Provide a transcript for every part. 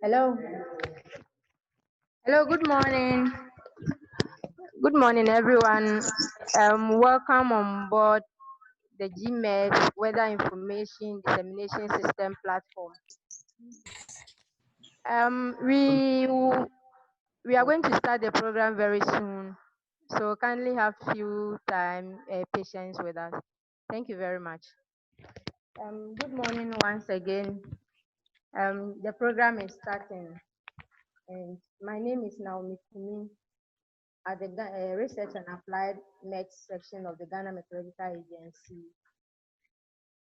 Hello. Hello, good morning. Good morning, everyone. Welcome on board the GMet Weather Information Dissemination System platform. We are going to start the program very soon, so kindly have few time patience with us. Thank you very much. Good morning once again. The program is starting, and my name is Naomi Kumi at the Research and Applied Met section of the Ghana Meteorological Agency.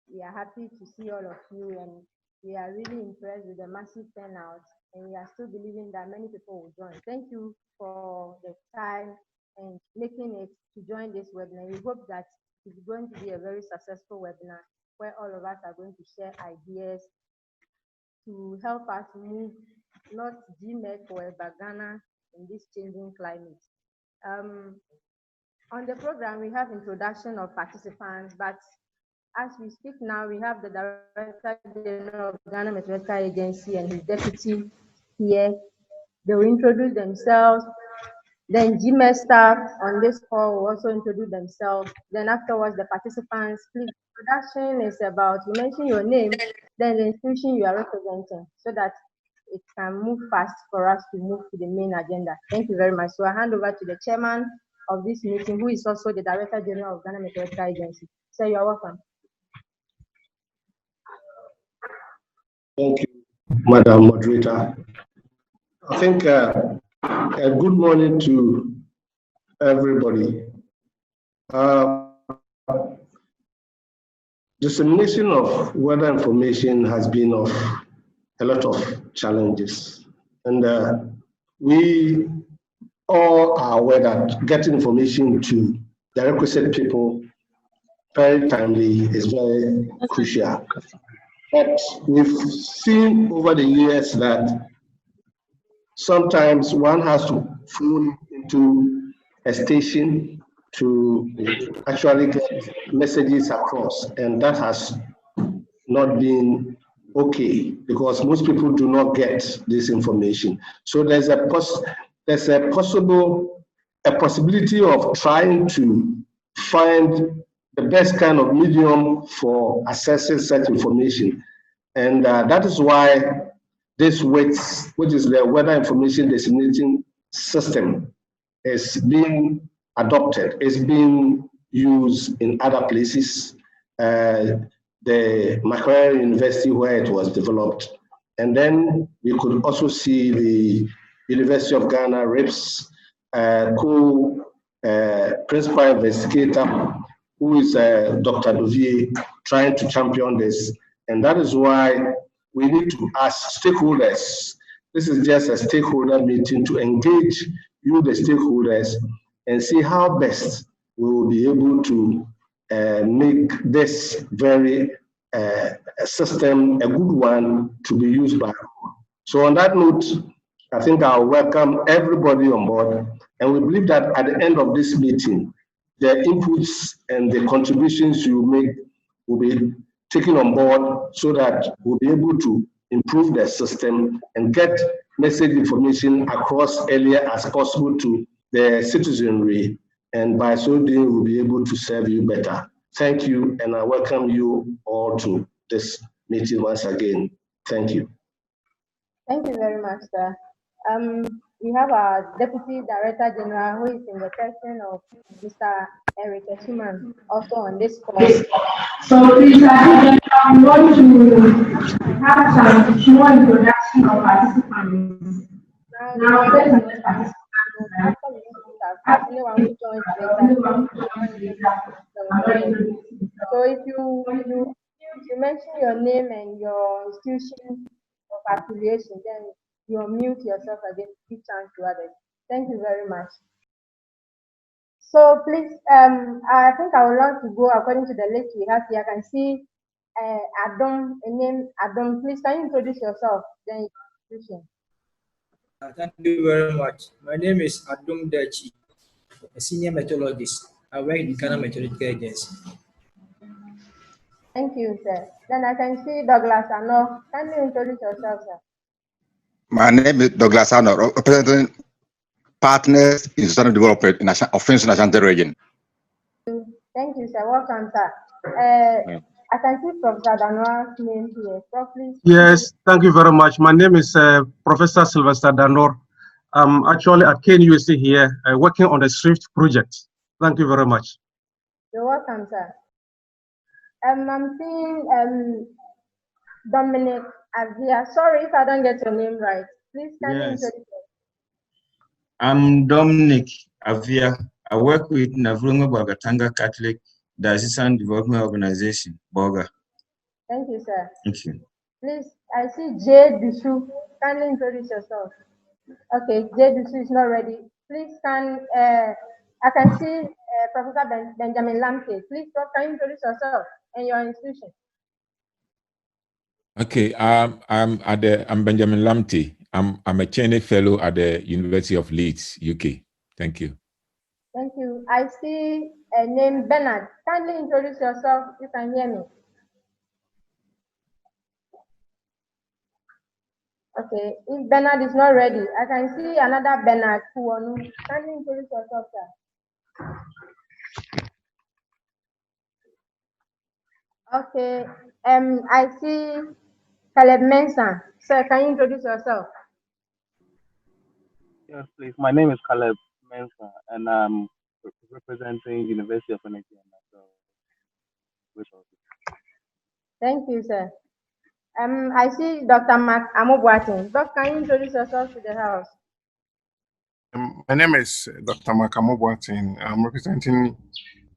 We are happy to see all of you, and we are really impressed with the massive turnout, and we are still believing that many people will join. Thank you for the time and making it to join this webinar. We hope that it's going to be a very successful webinar where all of us are going to share ideas to help us move not GMet but Ghana in this changing climate. On the program, we have introduction of participants, but as we speak now, we have the Director General of Ghana Meteorological Agency and his deputy here. They will introduce themselves. Then GMet staff on this call will also introduce themselves. Then afterwards, the participants, please, introduction is about, you mention your name, then the institution you are representing, so that it can move fast for us to move to the main agenda. Thank you very much. So I hand over to the chairman of this meeting, who is also the Director General of Ghana Meteorological Agency. So you are welcome. Thank you, Madam Moderator. I think a good morning to everybody. Dissemination of weather information has been of a lot of challenges, and we all are aware that getting information to the requisite people very timely is very crucial. But we've seen over the years that sometimes one has to phone into a station to actually get messages across, and that has not been okay because most people do not get this information. So there's a possibility of trying to find the best kind of medium for accessing such information, and that is why this WIDS, which is the Weather Information Dissemination System, is being adopted. It's being used in other places. The Makerere University, where it was developed, and then we could also see the University of Ghana, RIPS, principal investigator, who is Dr. Dovier, trying to champion this. And that is why we need to ask stakeholders. This is just a stakeholder meeting to engage you, the stakeholders, and see how best we will be able to make this very system a good one to be used by all. So on that note, I think I'll welcome everybody on board, and we believe that at the end of this meeting, the inputs and the contributions you make will be taken on board so that we'll be able to improve the system and get message information across earlier as possible to the citizenry, and by so doing, we'll be able to serve you better. Thank you, and I welcome you all to this meeting once again. Thank you. Thank you very much, sir. We have our Deputy Director General, who is in the person of Mr. Eric Esuman, also on this call. So please, I want to have some small introduction of participants. Now let's meet participants. Anyone who joins later. So if you mention your name and your institution of affiliation, then you unmute yourself again to give chance to others. Thank you very much. So please, I think I would like to go according to the list we have here. I can see Adam, a name Adam. Please, can you introduce yourself? Then institution. Thank you very much. My name is Adum Dechi, a senior meteorologist. I work in Ghana Meteorological Agency. Thank you, sir. Then I can see Douglas Ano. Can you introduce yourself, sir? My name is Douglas Arnold, representing Partners in Sustainable Development in the Ashanti region. Thank you, sir. Welcome, sir. I can see Professor Danoa's name here. Prof, please. Yes, thank you very much. My name is Professor Sylvester Danor. I'm actually at KNUST here, working on the SWIFT project. Thank you very much. You're welcome, sir. I'm seeing Dominic Avia. Sorry if I don't get your name right. Please can you introduce yourself? I'm Dominic Avia. I work with Navrunga Bagatanga Catholic Diocesan Development Organization, Boga. Thank you, sir. Thank you. Please, I see Jay Dusu. Kindly introduce yourself. Okay, Jay Dusu is not ready. Please I can see Professor Benjamin Lamke. Please, Prof, can you introduce yourself and your institution? Okay, I'm Benjamin Lamte. I'm a Cheney Fellow at the University of Leeds, UK. Thank you. Thank you. I see a name Bernard. Kindly introduce yourself. You can hear me. Okay, if Bernard is not ready, I can see another Bernard Kuonu. Kindly introduce yourself, sir. Okay, I see Caleb Mensah. Sir, can you introduce yourself? Yes, please. My name is Caleb Mensah, and I'm representing University of Energy and Natural Resources. Thank you, sir. I see Dr. Mark Amobwatin. Doc, can you introduce yourself to the house? My name is Dr. Mark Amobwatin. I'm representing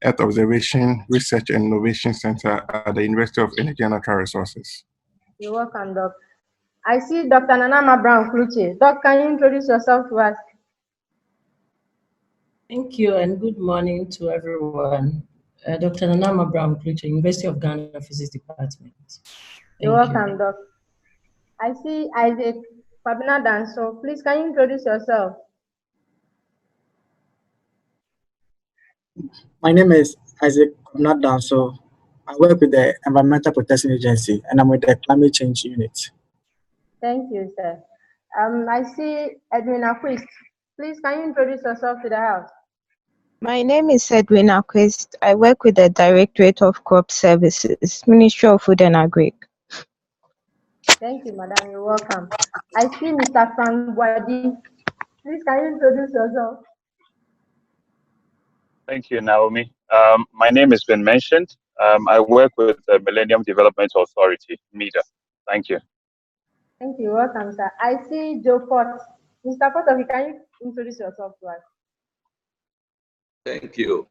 Earth Observation Research and Innovation Center at the University of Energy and Natural Resources. You're welcome, Doc. I see Dr. Nanama Brown Kluche. Doc, can you introduce yourself to us? Thank you and good morning to everyone. Dr. Nanama Brown Kluche, University of Ghana Physics Department. You're welcome, Doc. I see Isaac Fabina Danso. Please, can you introduce yourself? My name is Isaac Fabina Danso. I work with the Environmental Protection Agency and I'm with the Climate Change Unit. Thank you, sir. I see Edwina Quist. Please, can you introduce yourself to the house? My name is Edwina Quist. I work with the Directorate of Crop Services, Ministry of Food and Agri. Thank you, madam. You're welcome. I see Mr. Frank Boadi. Please, can you introduce yourself? Thank you, Naomi. My name has been mentioned. I work with the Millennium Development Authority, MEDA. Thank you. Thank you. Welcome, sir. I see Joe Fort. Mr. Fort, can you introduce yourself to us? Thank you.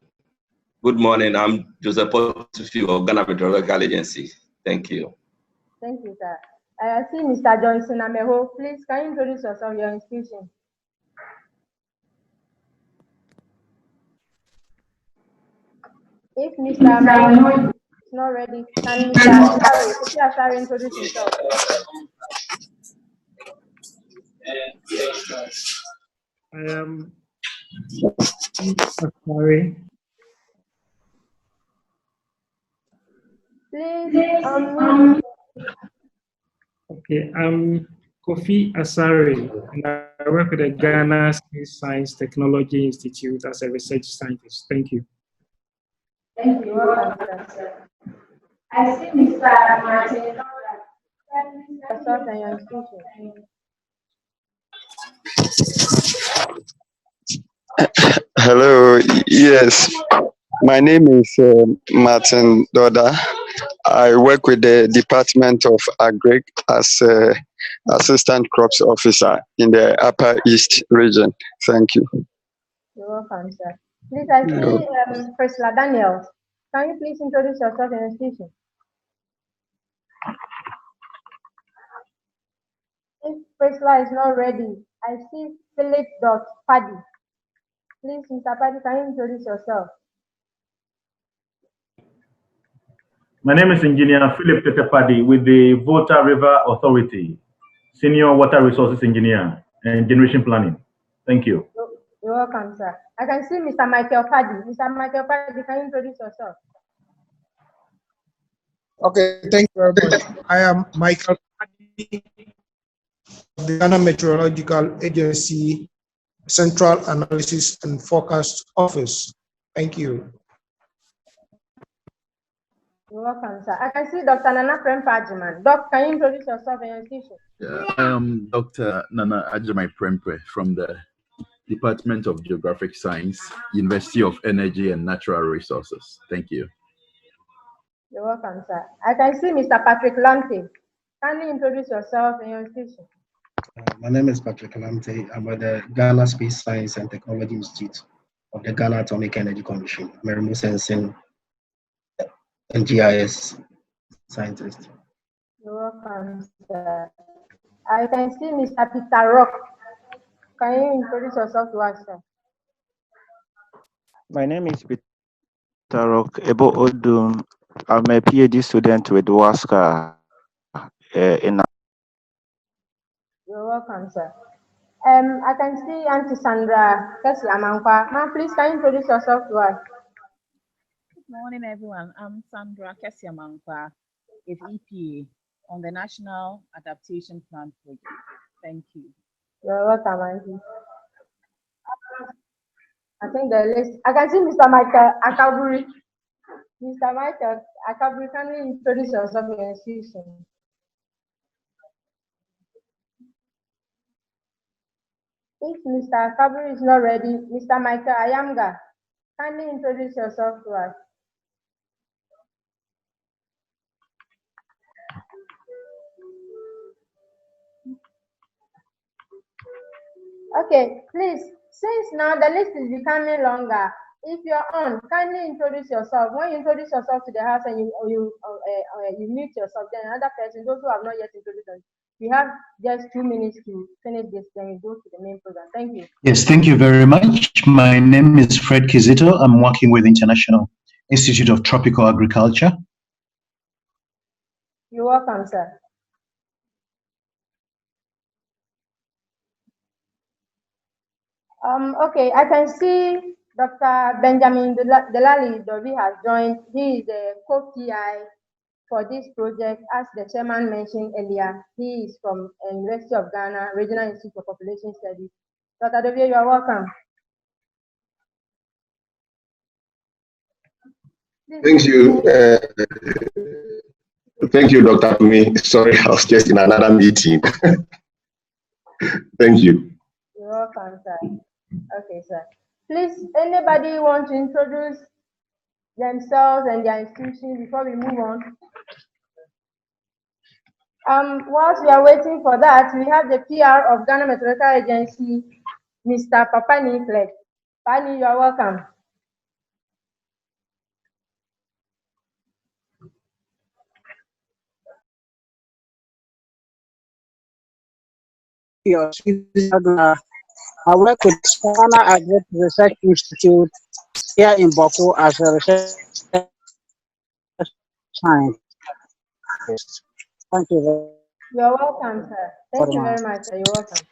Good morning. I'm Joseph Potufi of Ghana Meteorological Agency. Thank you. Thank you, sir. I see Mr. Johnson Ameho. Please, can you introduce yourself, your institution? If Mr. Ameho is not ready, can Mr. Asari introduce himself? I am sorry. Please, Okay, I'm Kofi Asari, and I work with the Ghana Space Science Technology Institute as a research scientist. Thank you. Thank you. Welcome, sir. I see Mr. Martin. Yourself and your institution. Hello, yes. My name is Martin Doda. I work with the Department of Agri as Assistant Crops Officer in the Upper East region. Thank you. You're welcome, sir. Please, I see Priscilla Daniels. Can you please introduce yourself and your institution? If Priscilla is not ready, I see Philip Paddy. Please, Mr. Paddy, can you introduce yourself? My name is Engineer Philip Paddy with the Volta River Authority, Senior Water Resources Engineer and Generation Planning. Thank you. You're welcome, sir. I can see Mr. Michael Paddy. Mr. Michael Paddy, can you introduce yourself? Okay, thank you very much. I am Michael Paddy the Ghana Meteorological Agency Central Analysis and Forecast Office. Thank you. You're welcome, sir. I can see Dr. Nana Prempeh. Doc, can you introduce yourself and your institution? Yeah, I am Dr. Nana Ajimai Prempeh from the Department of Geographic Science, University of Energy and Natural Resources. Thank you. You're welcome, sir. I can see Mr. Patrick Lamte. Kindly introduce yourself and your institution. My name is Patrick Lamte. I'm at the Ghana Space Science and Technology Institute of the Ghana Atomic Energy Commission. I'm a remote sensing and GIS scientist. You're welcome, sir. I can see Mr. Peter Rock. Can you introduce yourself to us, sir? My name is Peter Rock Ebo Odum. I'm a PhD student with WASCA in. You're welcome, sir. I can see Auntie Sandra Kesi Amankwa. Ma'am, please can you introduce yourself to us? Good morning, everyone. I'm Sandra Kesi Amankwa with EPA on the National Adaptation Plan project. Thank you. You're welcome, Auntie. I think the list. I can see Mr. Michael Akaburi. Mr. Michael Akaburi, can you introduce yourself in your institution? If Mr. Akaburi is not ready, Mr. Michael Ayamga, kindly introduce yourself to us. Okay, please, since now the list is becoming longer, if you're on, kindly introduce yourself. When you introduce yourself to the house and you mute yourself, then another person, those who have not yet introduced them, we have just 2 minutes to finish this, then we go to the main program. Thank you. Yes, thank you very much. My name is Fred Kizito. I'm working with International Institute of Tropical Agriculture. You're welcome, sir. Okay, I can see Dr. Benjamin Delali Dovi has joined. He is the co-PI for this project. As the chairman mentioned earlier, he is from University of Ghana, Regional Institute for Population Studies. Dr. Dovi, you are welcome. Thank you. Thank you, Dr. Kumi. Sorry, I was just in another meeting. Thank you. You're welcome, sir. Okay, sir. Please, anybody want to introduce themselves and their institution before we move on? Whilst we are waiting for that, we have the PR of Ghana Meteorological Agency, Mr. Papani Fleck. Pani, you are welcome. I work with Ghana Agri Research Institute here in Boko as a research scientist. Thank you very much. You're welcome, sir. Thank you very much, sir. You're welcome.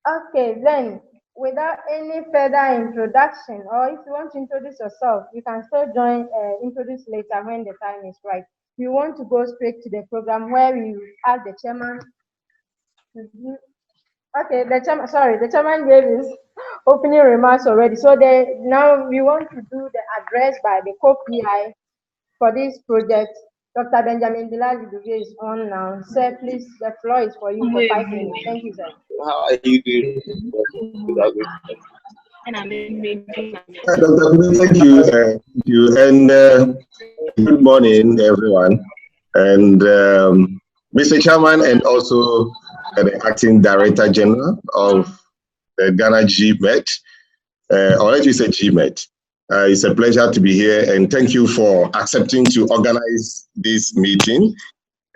Okay, then, without any further introduction, or if you want to introduce yourself, you can still introduce later when the time is right. We want to go straight to the program where we ask the chairman to do. Okay, the chairman gave his opening remarks already. So now we want to do the address by the co-PI for this project. Dr. Benjamin Bilal is on now. Sir, please, the floor is for you for 5 minutes. Thank you, sir. How are you doing? Dr. Kumi, thank you. And good morning, everyone. And Mr. Chairman, and also the Acting Director General of the Ghana GMet, or let me say GMet. It's a pleasure to be here, and thank you for accepting to organize this meeting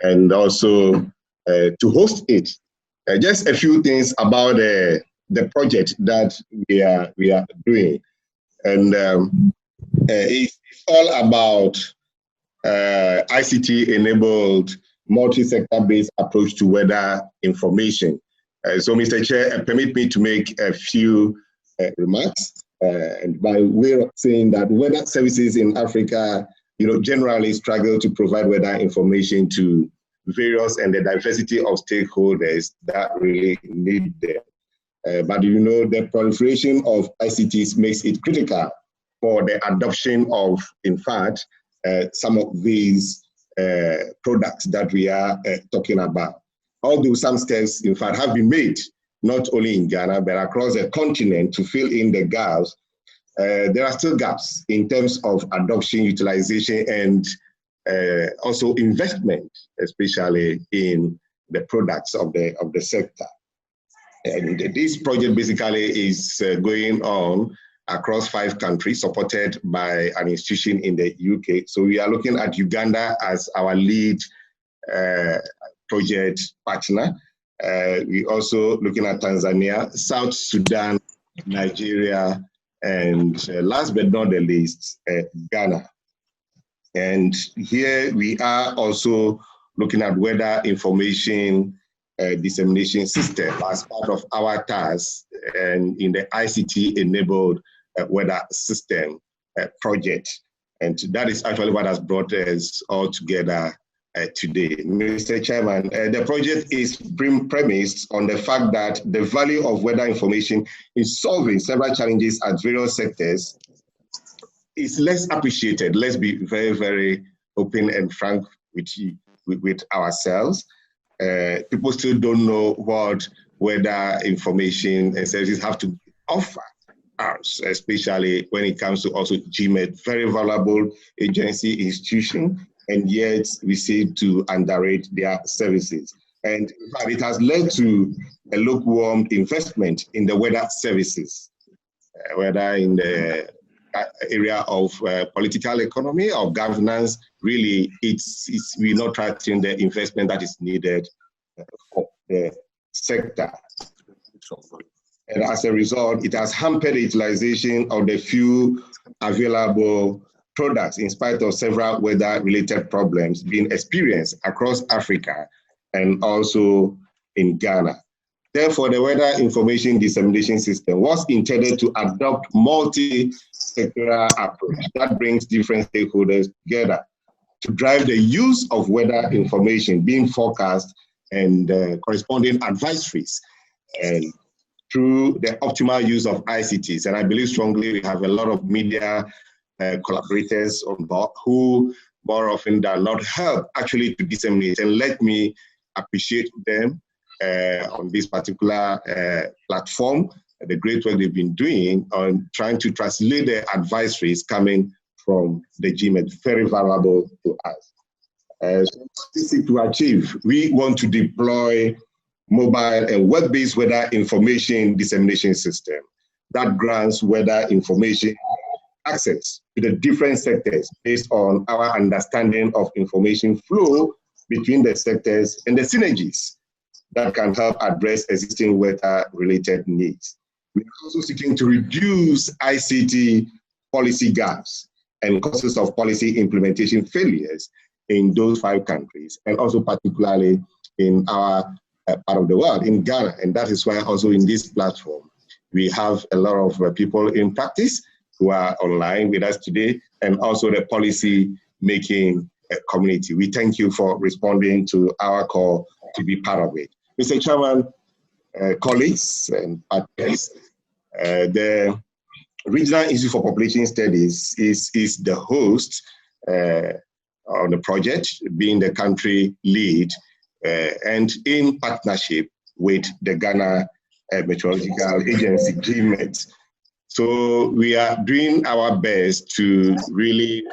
and also to host it. Just a few things about the project that we are doing, and it's all about ICT-enabled, multi-sector-based approach to weather information. So, Mr. Chair, permit me to make a few remarks, and by way of saying that weather services in Africa generally struggle to provide weather information to various and the diversity of stakeholders that really need them. But the proliferation of ICTs makes it critical for the adoption of, in fact, some of these products that we are talking about. Although some steps, in fact, have been made, not only in Ghana, but across the continent to fill in the gaps, there are still gaps in terms of adoption, utilization, and also investment, especially in the products of the sector. And this project basically is going on across 5 countries, supported by an institution in the UK. So we are looking at Uganda as our lead project partner. We're also looking at Tanzania, South Sudan, Nigeria, and last but not the least, Ghana. And here we are also looking at weather information dissemination system as part of our task and in the ICT-enabled weather system project. And that is actually what has brought us all together today. Mr. Chairman, the project is premised on the fact that the value of weather information in solving several challenges at various sectors is less appreciated. Let's be very, very open and frank with ourselves. People still don't know what weather information and services have to offer us, especially when it comes to also GMet, very valuable agency institution, and yet we seem to underrate their services. And in fact, it has led to a lukewarm investment in the weather services, whether in the area of political economy or governance. Really, we're not tracking the investment that is needed for the sector. And as a result, it has hampered the utilization of the few available products in spite of several weather-related problems being experienced across Africa and also in Ghana. Therefore, the Weather Information Dissemination System was intended to adopt multi-sectoral approach that brings different stakeholders together to drive the use of weather information being forecast and corresponding advisories and through the optimal use of ICTs. And I believe strongly we have a lot of media collaborators on board who more often than not help actually to disseminate. And let me appreciate them on this particular platform, the great work they've been doing on trying to translate the advisories coming from the GMet, very valuable to us. So to achieve, we want to deploy mobile and web-based weather information dissemination system that grants weather information access to the different sectors based on our understanding of information flow between the sectors and the synergies that can help address existing weather-related needs. We're also seeking to reduce ICT policy gaps and causes of policy implementation failures in those 5 countries, and also particularly in our part of the world, in Ghana. And that is why also in this platform, we have a lot of people in practice who are online with us today, and also the policy making community. We thank you for responding to our call to be part of it. Mr. Chairman, colleagues and partners, the Regional Institute for Population Studies is the host on the project, being the country lead, and in partnership with the Ghana Meteorological Agency, GMet. So we are doing our best to really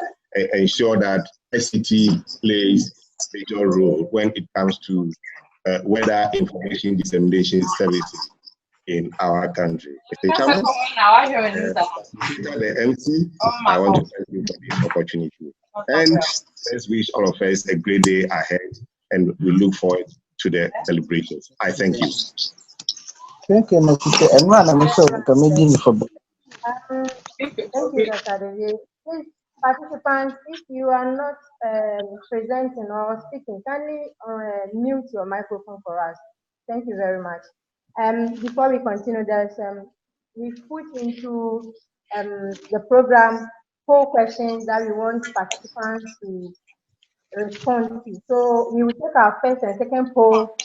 ensure that ICT plays a major role when it comes to weather information dissemination services in our country. Mr. Chairman, the MC, I want to thank you for this opportunity. And let's wish all of us a great day ahead, and we look forward to the celebrations. I thank you. Thank you, Mr. Emmanuel. I'm sure committee for. Thank you, Dr. Devi. Please, participants, if you are not presenting or speaking, kindly mute your microphone for us. Thank you very much. Before we continue, we've put into the program poll questions that we want participants to respond to. So we will take our first and second poll.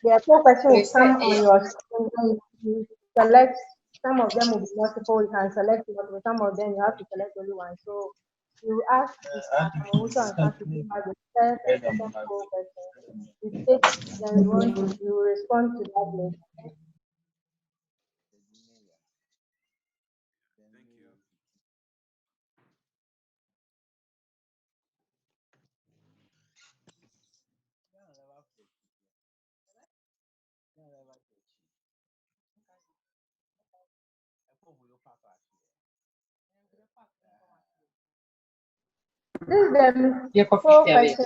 The poll question will come on your screen and you select. Some of them will be multiple. You can select multiple. Some of them you have to select only one. So you ask also answer to give us the first and second poll question. We take, then we will respond to that later. This is the poll question.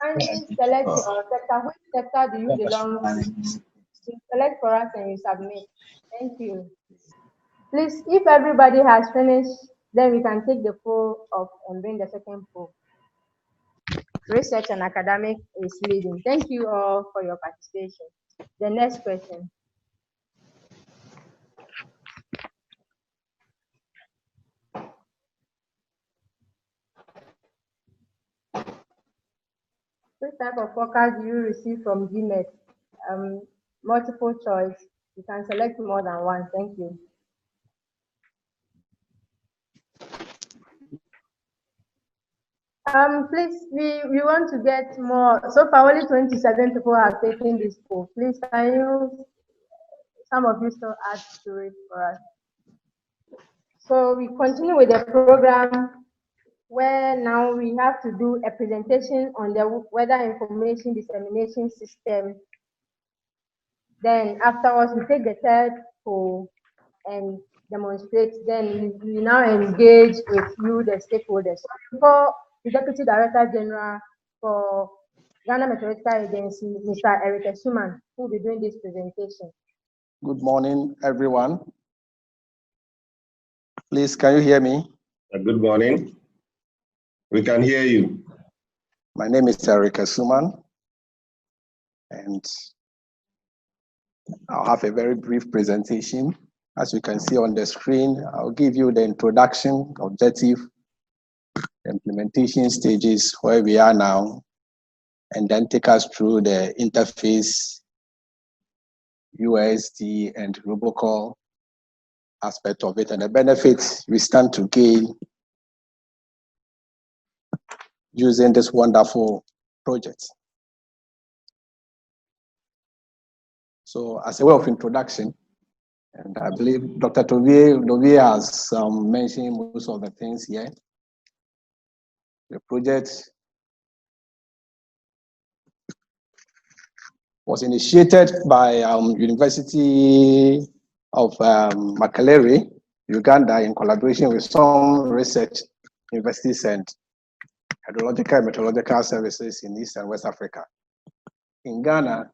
Kindly select your sector. Which sector do you belong to? You select for us and you submit. Thank you. Please, if everybody has finished, then we can take the poll off and bring the second poll. Research and academic is leading. Thank you all for your participation. The next question. Which type of forecast do you receive from GMet? Multiple choice. You can select more than one. Thank you. Please, we want to get more. So far, only 27 people have taken this poll. Please, can you, some of you still add to it for us? So we continue with the program where now we have to do a presentation on the Weather Information Dissemination System. Then afterwards, we take the third poll and demonstrate. Then we now engage with you, the stakeholders. Before the Deputy Director General for Ghana Meteorological Agency, Mr. Eric Suman, who will be doing this presentation. Good morning, everyone. Please, can you hear me? Good morning. We can hear you. My name is Eric Suman, and I'll have a very brief presentation. As you can see on the screen, I'll give you the introduction, objective, implementation stages, where we are now, and then take us through the interface, USD, and robocall aspect of it, and the benefits we stand to gain using this wonderful project. So as a way of introduction, and I believe Dr. Tovie has mentioned most of the things here. The project was initiated by University of Makerere, Uganda, in collaboration with some research universities and hydrological and meteorological services in East and West Africa. In Ghana,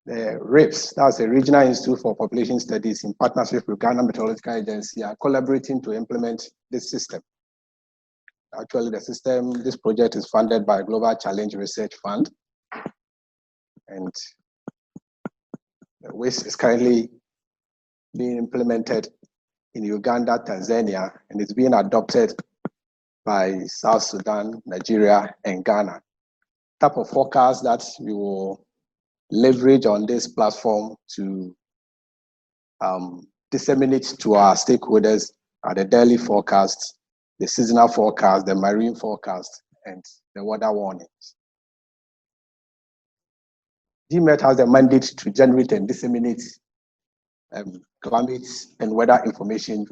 the RIPS, that's the Regional Institute for Population Studies, in partnership with Ghana Meteorological Agency, are collaborating to implement this system. Actually, this project is funded by Global Challenge Research Fund, and the WIS is currently being implemented in Uganda, Tanzania, and it's being adopted by South Sudan, Nigeria, and Ghana. The type of forecast that we will leverage on this platform to disseminate to our stakeholders are the daily forecast, the seasonal forecast, the marine forecast, and the weather warnings. GMet has the mandate to generate and disseminate climate and weather information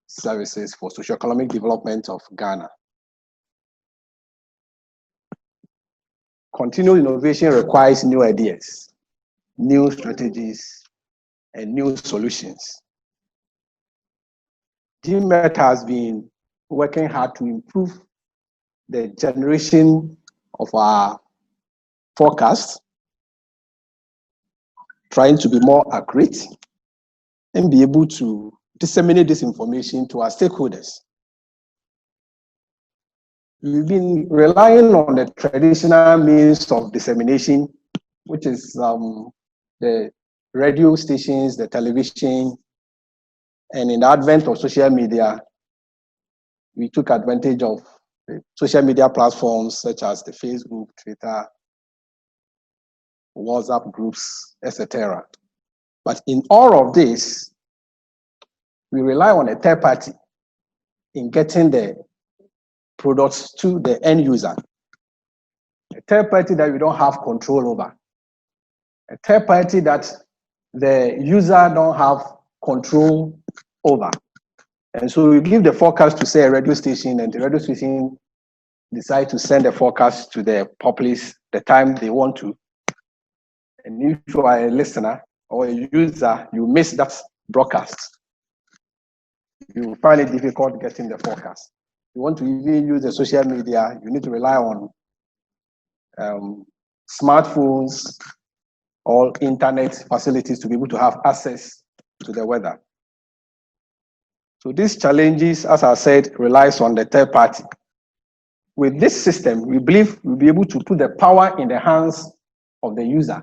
services for socioeconomic development of Ghana. Continual innovation requires new ideas, new strategies, and new solutions. GMet has been working hard to improve the generation of our forecasts, trying to be more accurate and be able to disseminate this information to our stakeholders. We've been relying on the traditional means of dissemination, which is the radio stations, the television, and in the advent of social media, we took advantage of the social media platforms such as the Facebook, Twitter, WhatsApp groups, etc. But in all of this, we rely on a third party in getting the products to the end user. A third party that we don't have control over. A third party that the user don't have control over. And so we give the forecast to, say, a radio station, and the radio station decide to send the forecast to the populace the time they want to. And if you are a listener or a user, you miss that broadcast. You find it difficult getting the forecast. You want to even use the social media, you need to rely on smartphones or internet facilities to be able to have access to the weather. So these challenges, as I said, relies on the third party. With this system, we believe we'll be able to put the power in the hands of the user.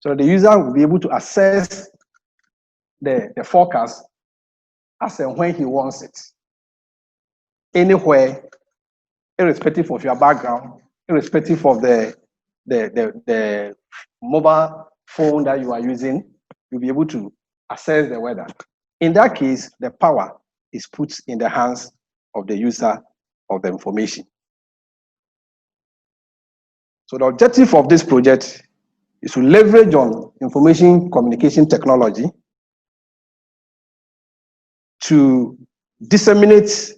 So the user will be able to access the forecast as and when he wants it. Anywhere, irrespective of your background, irrespective of the mobile phone that you are using, you'll be able to access the weather. In that case, the power is put in the hands of the user of the information. So the objective of this project is to leverage on information communication technology to disseminate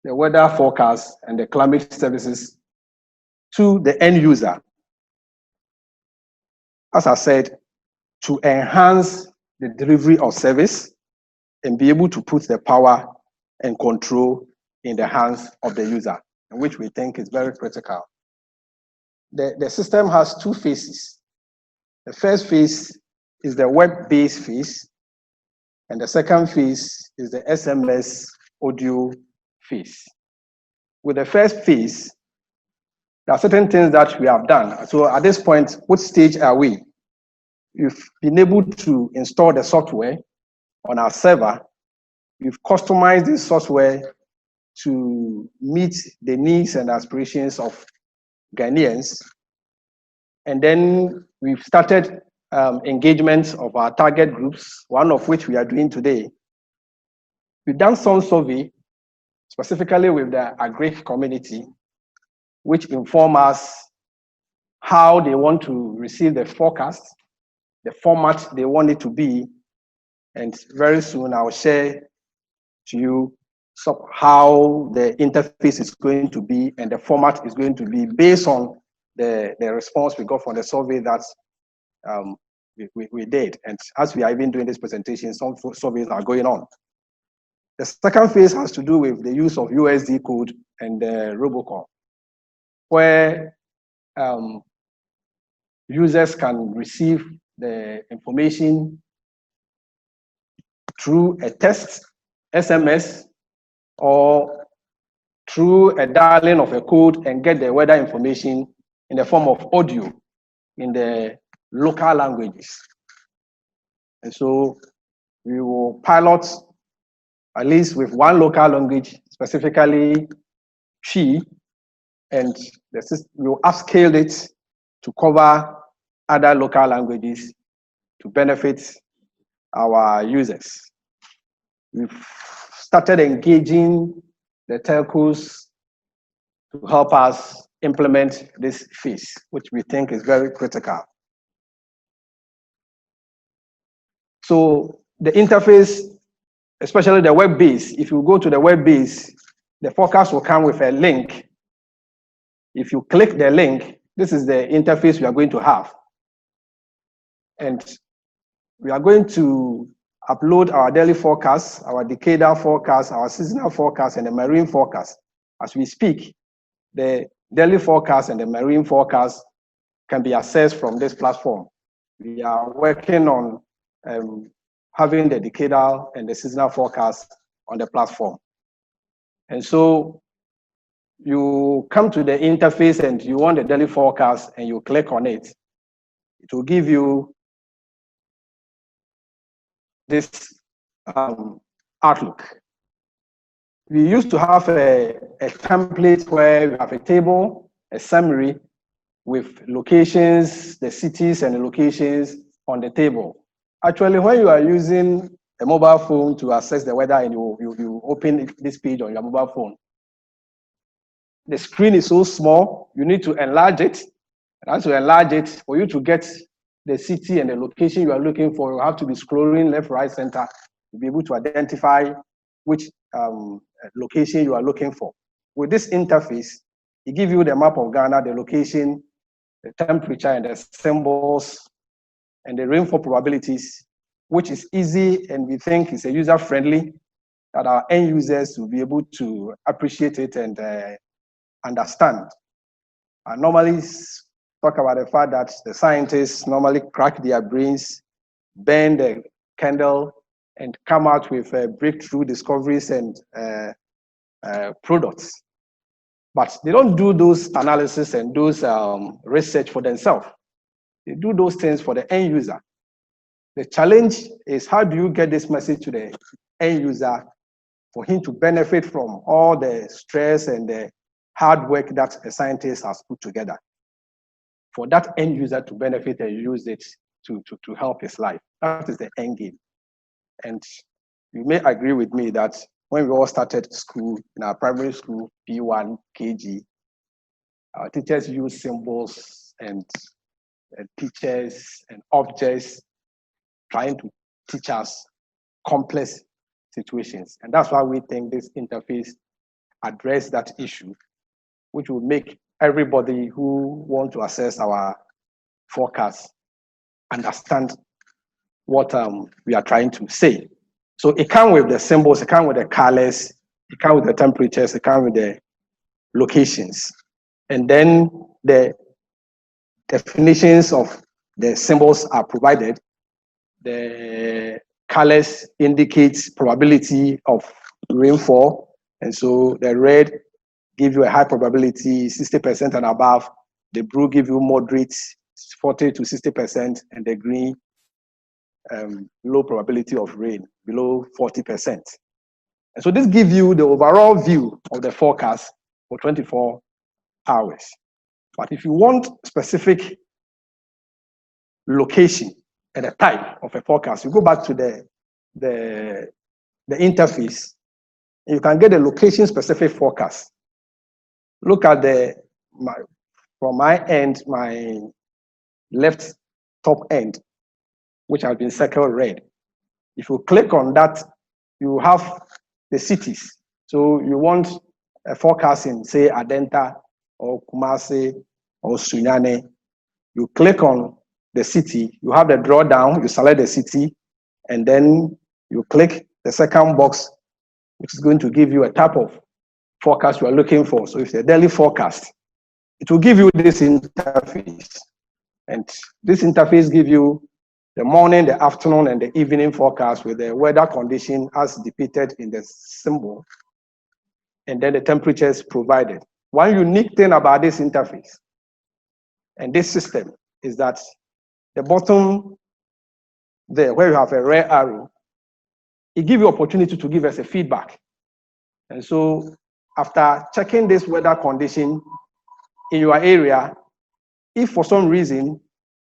the weather forecast and the climate services to the end user. As I said, to enhance the delivery of service and be able to put the power and control in the hands of the user, which we think is very critical. The system has two phases. The first phase is the web-based phase, and the second phase is the SMS audio phase. With the first phase, there are certain things that we have done. So at this point, what stage are we? We've been able to install the software on our server. We've customized this software to meet the needs and aspirations of Ghanaians. And then we've started engagement of our target groups, one of which we are doing today. We've done some survey, specifically with the agri community, which inform us how they want to receive the forecast, the format they want it to be, and very soon I'll share to you how the interface is going to be and the format is going to be based on the response we got from the survey that we did. And as we are even doing this presentation, some surveys are going on. The second phase has to do with the use of USD code and robocall, where users can receive the information through a text, SMS, or through a dialing of a code and get the weather information in the form of audio in the local languages. And so we will pilot at least with one local language, specifically Twi, and we will upscale it to cover other local languages to benefit our users. We've started engaging the telcos to help us implement this phase, which we think is very critical. So the interface, especially the web base, if you go to the web base, the forecast will come with a link. If you click the link, this is the interface we are going to have. And we are going to upload our daily forecast, our decadal forecast, our seasonal forecast, and the marine forecast. As we speak, the daily forecast and the marine forecast can be accessed from this platform. We are working on having the decadal and the seasonal forecast on the platform. And so you come to the interface and you want the daily forecast and you click on it. It will give you this outlook. We used to have a template where we have a table, a summary with locations, the cities and the locations on the table. Actually, when you are using a mobile phone to access the weather and you open this page on your mobile phone, the screen is so small, you need to enlarge it. And as you enlarge it, for you to get the city and the location you are looking for, you have to be scrolling left, right, center to be able to identify which location you are looking for. With this interface, it gives you the map of Ghana, the location, the temperature, and the symbols, and the rainfall probabilities, which is easy and we think is a user-friendly, that our end users will be able to appreciate it and understand. I normally talk about the fact that the scientists normally crack their brains, burn the candle, and come out with breakthrough discoveries and products. But they don't do those analysis and those research for themselves. They do those things for the end user. The challenge is, how do you get this message to the end user for him to benefit from all the stress and the hard work that a scientist has put together, for that end user to benefit and use it to help his life? That is the end game. And you may agree with me that when we all started school, in our primary school, P1, KG, our teachers use symbols and pictures and objects trying to teach us complex situations. And that's why we think this interface address that issue, which will make everybody who want to access our forecast understand what we are trying to say. So it comes with the symbols, it comes with the colors, it comes with the temperatures, it comes with the locations. And then the definitions of the symbols are provided. The colors indicates probability of rainfall. And so the red give you a high probability, 60% and above. The blue give you moderate, 40 to 60%, and the green, low probability of rain, below 40%. And so this gives you the overall view of the forecast for 24 hours. But if you want specific location and a type of a forecast, you go back to the interface, and you can get a location specific forecast. Look at from my end, my left top end, which has been circled red. If you click on that, you have the cities. So you want a forecast in, say, Adenta or Kumasi or Sunyane. You click on the city, you have the drawdown, you select the city, and then you click the second box, which is going to give you a type of forecast you are looking for. So it's a daily forecast. It will give you this interface. And this interface gives you the morning, the afternoon, and the evening forecast with the weather condition as depicted in the symbol, and then the temperatures provided. One unique thing about this interface and this system is that the bottom there, where you have a red arrow, it gives you opportunity to give us a feedback. And so after checking this weather condition in your area, if for some reason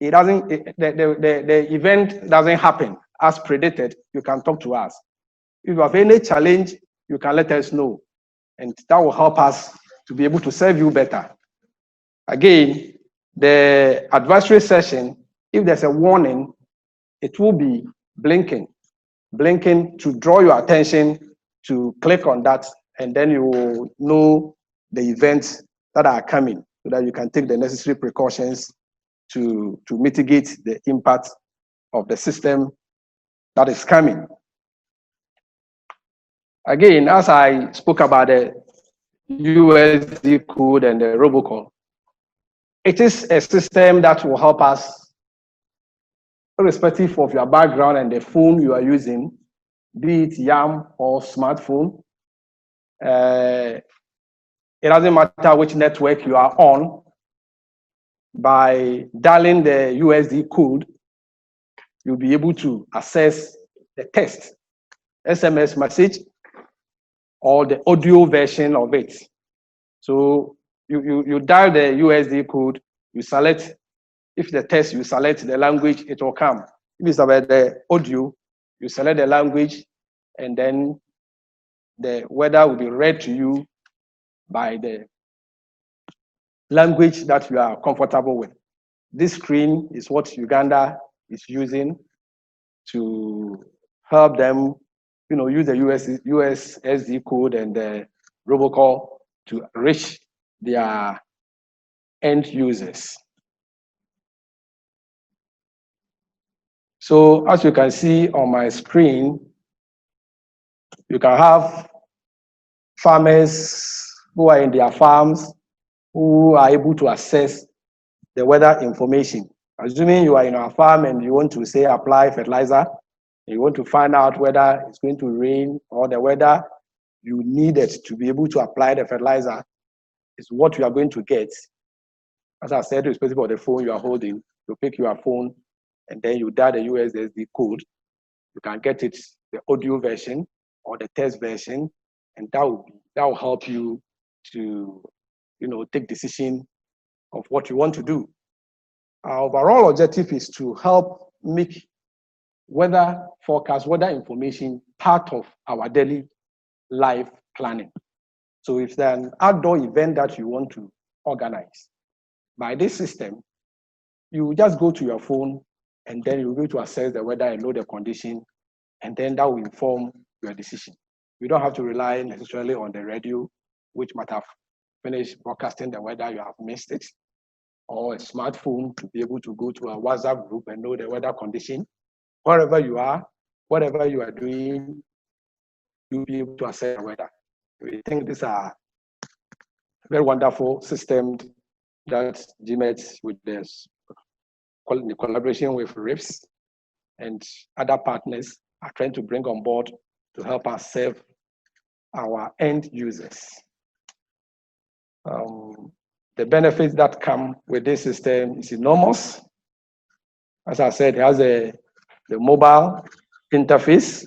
it doesn't, the event doesn't happen as predicted, you can talk to us. If you have any challenge, you can let us know, and that will help us to be able to serve you better. Again, the advisory session, if there's a warning, it will be blinking to draw your attention to click on that, and then you will know the events that are coming so that you can take the necessary precautions to mitigate the impact of the system that is coming. Again, as I spoke about the USD code and the robocall, it is a system that will help us, irrespective of your background and the phone you are using, be it YAM or smartphone. It doesn't matter which network you are on. By dialing the USD code, you'll be able to access the text, SMS message, or the audio version of it. So you dial the USD code, you select, if the text, you select the language, it will come. If it's about the audio, you select the language, and then the weather will be read to you by the language that you are comfortable with. This screen is what Uganda is using to help them, use the USSD code and the robocall to reach their end users. So as you can see on my screen, you can have farmers who are in their farms who are able to access the weather information. Assuming you are in a farm and you want to say apply fertilizer, you want to find out whether it's going to rain or the weather you needed to be able to apply the fertilizer is what you are going to get. As I said, irrespective of the phone you are holding, you pick your phone and then you dial the USSD code. You can get it, the audio version or the text version, and that will help you to, take decision of what you want to do. Our overall objective is to help make weather forecast, weather information part of our daily life planning. So if there's an outdoor event that you want to organize, by this system, you just go to your phone and then you're going to assess the weather and know the condition, and then that will inform your decision. You don't have to rely necessarily on the radio, which might have finished broadcasting the weather, you have missed it, or a smartphone to be able to go to a WhatsApp group and know the weather condition. Wherever you are, whatever you are doing, you'll be able to assess the weather. We think these are very wonderful systems that GMet with this, the collaboration with RIPS and other partners are trying to bring on board to help us serve our end users. The benefits that come with this system is enormous. As I said, it has the mobile interface,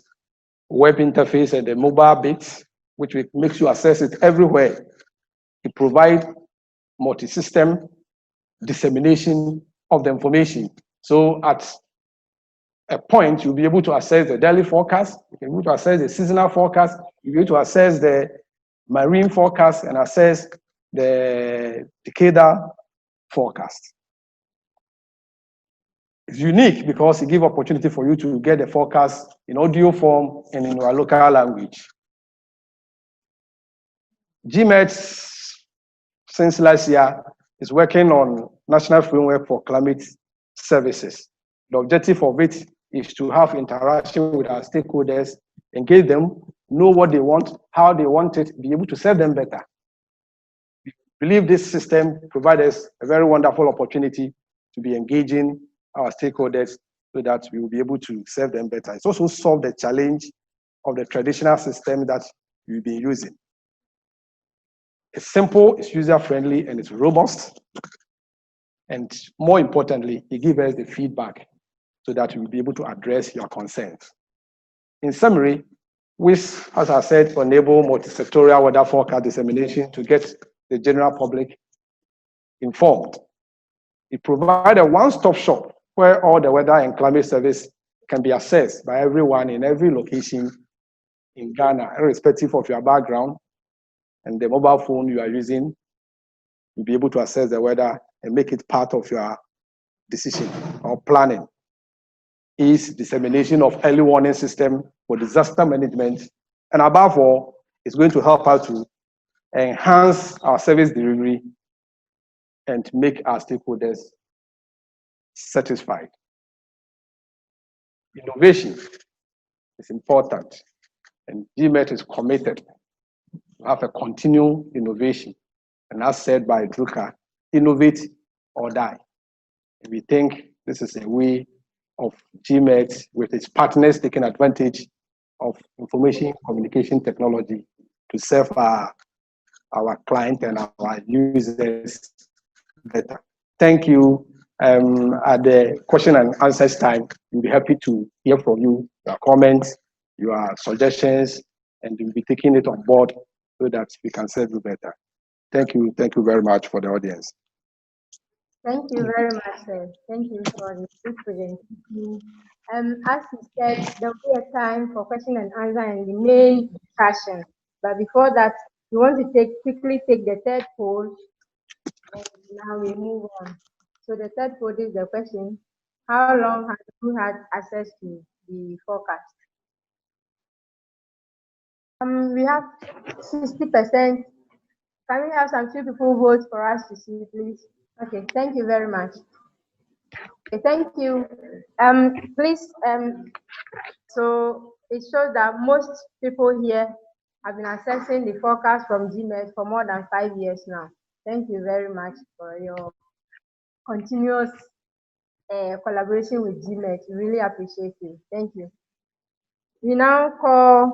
web interface, and the mobile bits, which makes you access it everywhere. It provides multi-system dissemination of the information. So at a point, you'll be able to access the daily forecast, you'll be able to access the seasonal forecast, you'll be able to access the marine forecast and access the decadal forecast. It's unique because it gives opportunity for you to get the forecast in audio form and in your local language. GMet, since last year, is working on National Framework for Climate Services. The objective of it is to have interaction with our stakeholders, engage them, know what they want, how they want it, be able to serve them better. We believe this system provides us a very wonderful opportunity to be engaging our stakeholders so that we will be able to serve them better. It's also solved the challenge of the traditional system that we've been using. It's simple, it's user-friendly, and it's robust. And more importantly, it gives us the feedback so that we'll be able to address your concerns. In summary, WIDS, as I said, enable multi-sectorial weather forecast dissemination to get the general public informed. It provides a one-stop shop where all the weather and climate service can be accessed by everyone in every location in Ghana, irrespective of your background and the mobile phone you are using. You'll be able to access the weather and make it part of your decision or planning. Is dissemination of early warning system for disaster management, and above all, it's going to help us to enhance our service delivery and make our stakeholders satisfied. Innovation is important, and GMet is committed to have a continual innovation. And as said by Drucker, innovate or die. And we think this is a way of GMet with its partners taking advantage of information communication technology to serve our client and our users better. Thank you. At the question and answers time, we'll be happy to hear from you, your comments, your suggestions, and we'll be taking it on board so that we can serve you better. Thank you very much for the audience. Thank you very much, sir. Thank you for the good presentation. As you said, there will be a time for question and answer and the main discussion. But before that, we want to quickly take the third poll, and now we move on. So the third poll is the question: how long have you had access to the forecast? We have 60%. Can we have some few people vote for us to see, please? Okay, thank you very much. Okay, thank you. Please, so it shows that most people here have been accessing the forecast from GMet for more than 5 years now. Thank you very much for your continuous collaboration with GMet. We really appreciate you. Thank you. We now call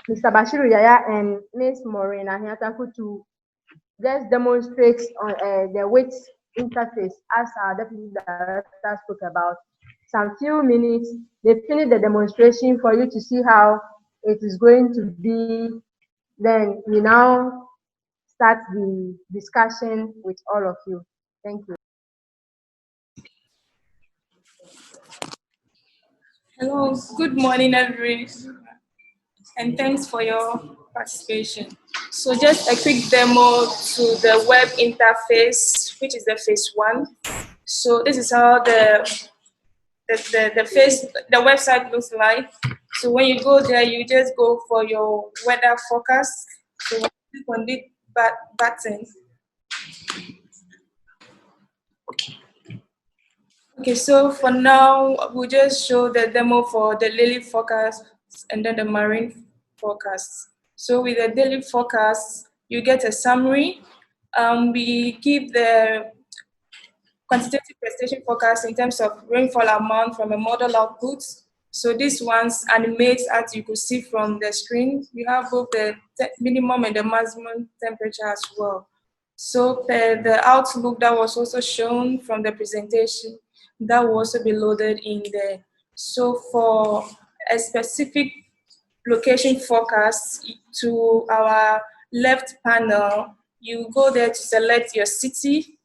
Mr. Bashiru Yaya and Ms. Maureen Ahiataku to just demonstrate on the WIDS interface as our deputy director spoke about. Some few minutes, they finish the demonstration for you to see how it is going to be. Then we now start the discussion with all of you. Thank you. Hello, good morning, everyone, and thanks for your participation. So just a quick demo to the web interface, which is the phase 1. So this is how the website looks like. So when you go there, you just go for your weather forecast. So when you click on this button. Okay, so for now, we'll just show the demo for the daily forecast and then the marine forecast. So with the daily forecast, you get a summary. We give the quantitative precipitation forecast in terms of rainfall amount from a model output. So these ones animate, as you could see from the screen. We have both the minimum and the maximum temperature as well. So the outlook that was also shown from the presentation, that will also be loaded in there. So for a specific location forecast to our left panel, you go there to select your city.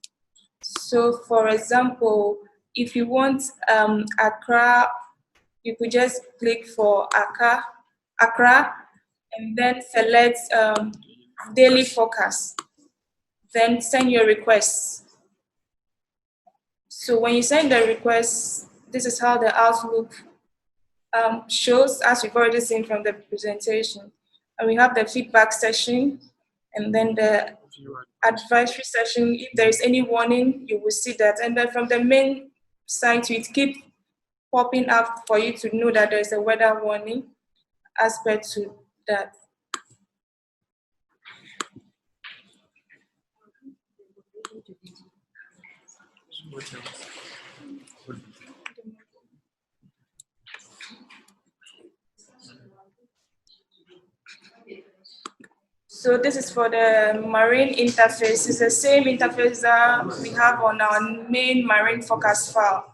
So for example, if you want Accra, you could just click for Accra and then select daily forecast. Then send your request. So when you send the request, this is how the outlook shows, as we've already seen from the presentation. And we have the feedback session, and then the advisory session. If there is any warning, you will see that. And then from the main site, it keep popping up for you to know that there is a weather warning aspect to that. So this is for the marine interface. It's the same interface that we have on our main marine forecast file.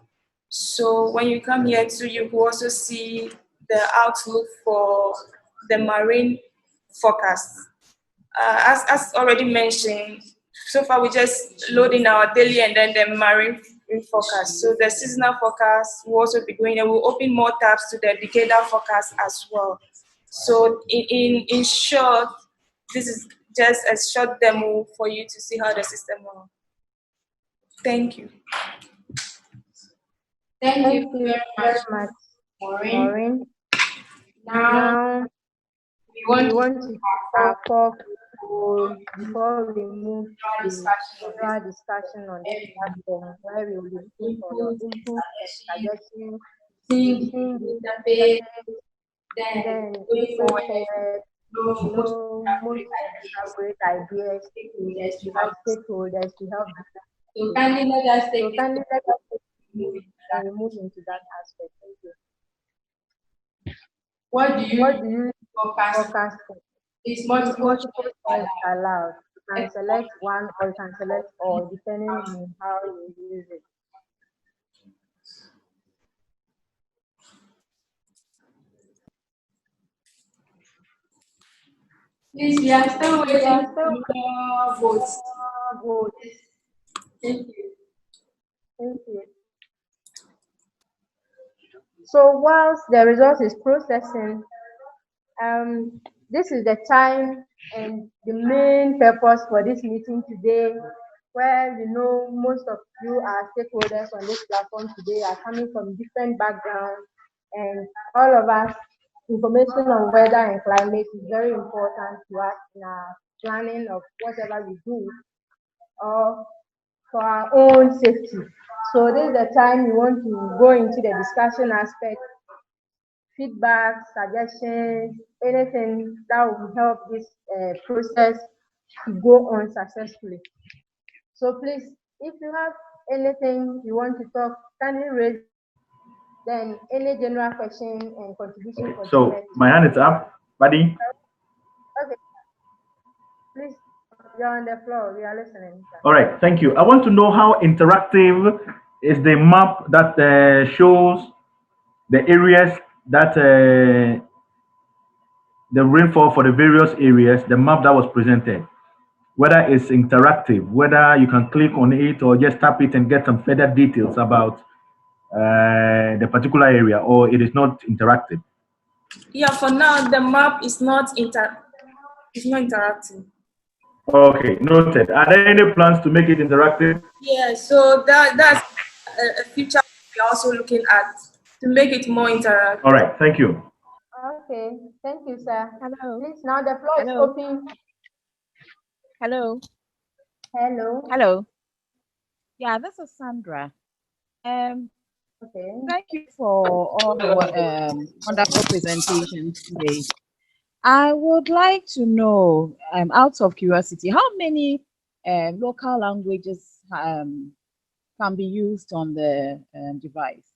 So when you come here too, you will also see the outlook for the marine forecast. As already mentioned, so far we just loading our daily and then the marine forecast. So the seasonal forecast will also be going, and we'll open more tabs to the decadal forecast as well. So in short, this is just a short demo for you to see how the system works. Thank you. Thank you very much, Maureen. Now we want to have our poll before we move to general discussion on this platform, where we will be looking for your input and suggestions, seeing the interface, then going forward. Most have great ideas. We have stakeholders to help. So kindly let us take and move into that aspect. Thank you. What do you forecast for? It's multiple choice allowed. You can select one or you can select all, depending on how you use it. Please, we are still We are waiting still for more votes. votes. Thank you. Thank you. So whilst the result is processing, this is the time and the main purpose for this meeting today, where most of you are stakeholders on this platform today are coming from different backgrounds, and all of us, information on weather and climate is very important to us in our planning of whatever we do or for our own safety. So this is the time we want to go into the discussion aspect, feedback, suggestions, anything that will help this process to go on successfully. So please, if you have anything you want to talk, kindly raise. Then any general question and contribution for So my hand is up, buddy. Okay, please, you're on the floor. We are listening. All right, thank you. I want to know how interactive is the map that shows the areas that the rainfall for the various areas, the map that was presented. Whether it's interactive, whether you can click on it or just tap it and get some further details about the particular area, or it is not interactive. Yeah, for now the map is not interactive. Okay, noted. Are there any plans to make it interactive? Yeah, so that's a feature we're also looking at to make it more interactive. All right, thank you. Okay, thank you, sir. Hello. Please, now the floor is Hello. open. Hello. Hello. Hello. Yeah, this is Sandra. Okay. Thank you for all the wonderful presentations today. I would like to know, out of curiosity, how many local languages can be used on the device?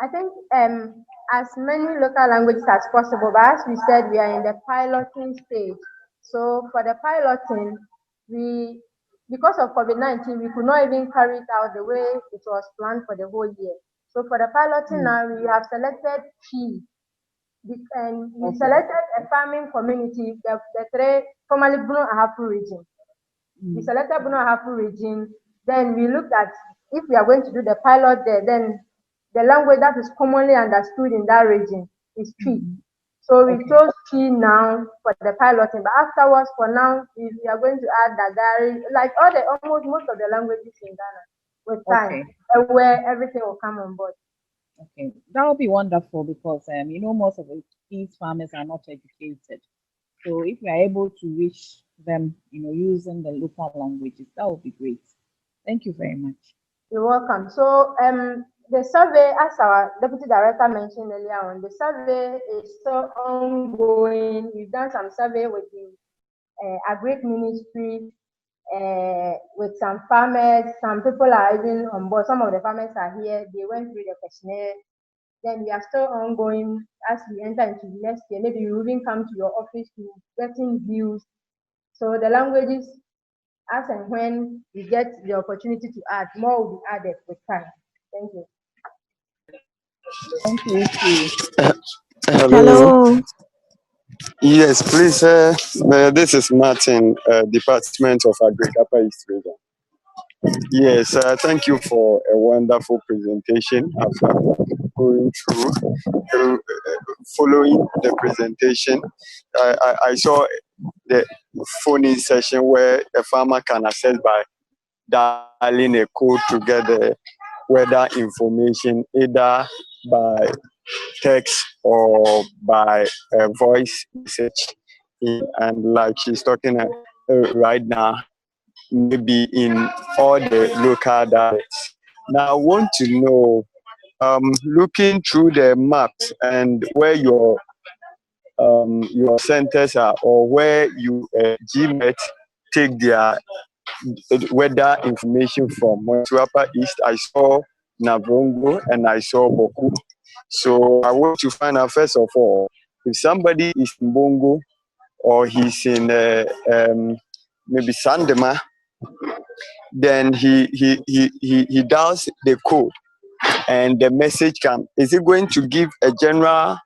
I think as many local languages as possible, but as we said, we are in the piloting stage. So for the piloting, because of COVID-19, we could not even carry it out the way it was planned for the whole year. So for the piloting now, we have selected P, and we selected a farming community, the three, formerly Bruno Ahafu region. We selected Bruno Ahafu region. Then we looked at if we are going to do the pilot there, then the language that is commonly understood in that region is Twi. So we chose Twi now for the piloting, but afterwards, for now, we are going to add Dagari, like almost most of the languages in Ghana with time, where everything will come on board. Okay, that would be wonderful because most of these farmers are not educated. So if we are able to reach them, using the local languages, that would be great. Thank you very much. You're welcome. So the survey, as our deputy director mentioned earlier on, the survey is still ongoing. We've done some survey with the Agric Ministry, with some farmers. Some people are even on board. Some of the farmers are here. They went through the questionnaire. Then we are still ongoing as we enter into the next year. Maybe we will even come to your office to getting views. So the languages, as and when we get the opportunity to add, more will be added with time. Thank you. Thank you. Hello. Yes, please. This is Martin, Department of Agric, Upper East Region. Yes, thank you for a wonderful presentation. After going through, following the presentation, I saw the phone-in session where a farmer can access by dialing a code to get the weather information either by text or by voice message. And like she's talking right now, maybe in all the local dialects. Now I want to know, looking through the maps and where your centers are, or where you GMet take their weather information from. To Upper East, I saw Navrongo and I saw Boku. So I want to find out, first of all, if somebody is in Bongo or he's in maybe Sandema, then he dials the code and the message comes. Is it going to give a general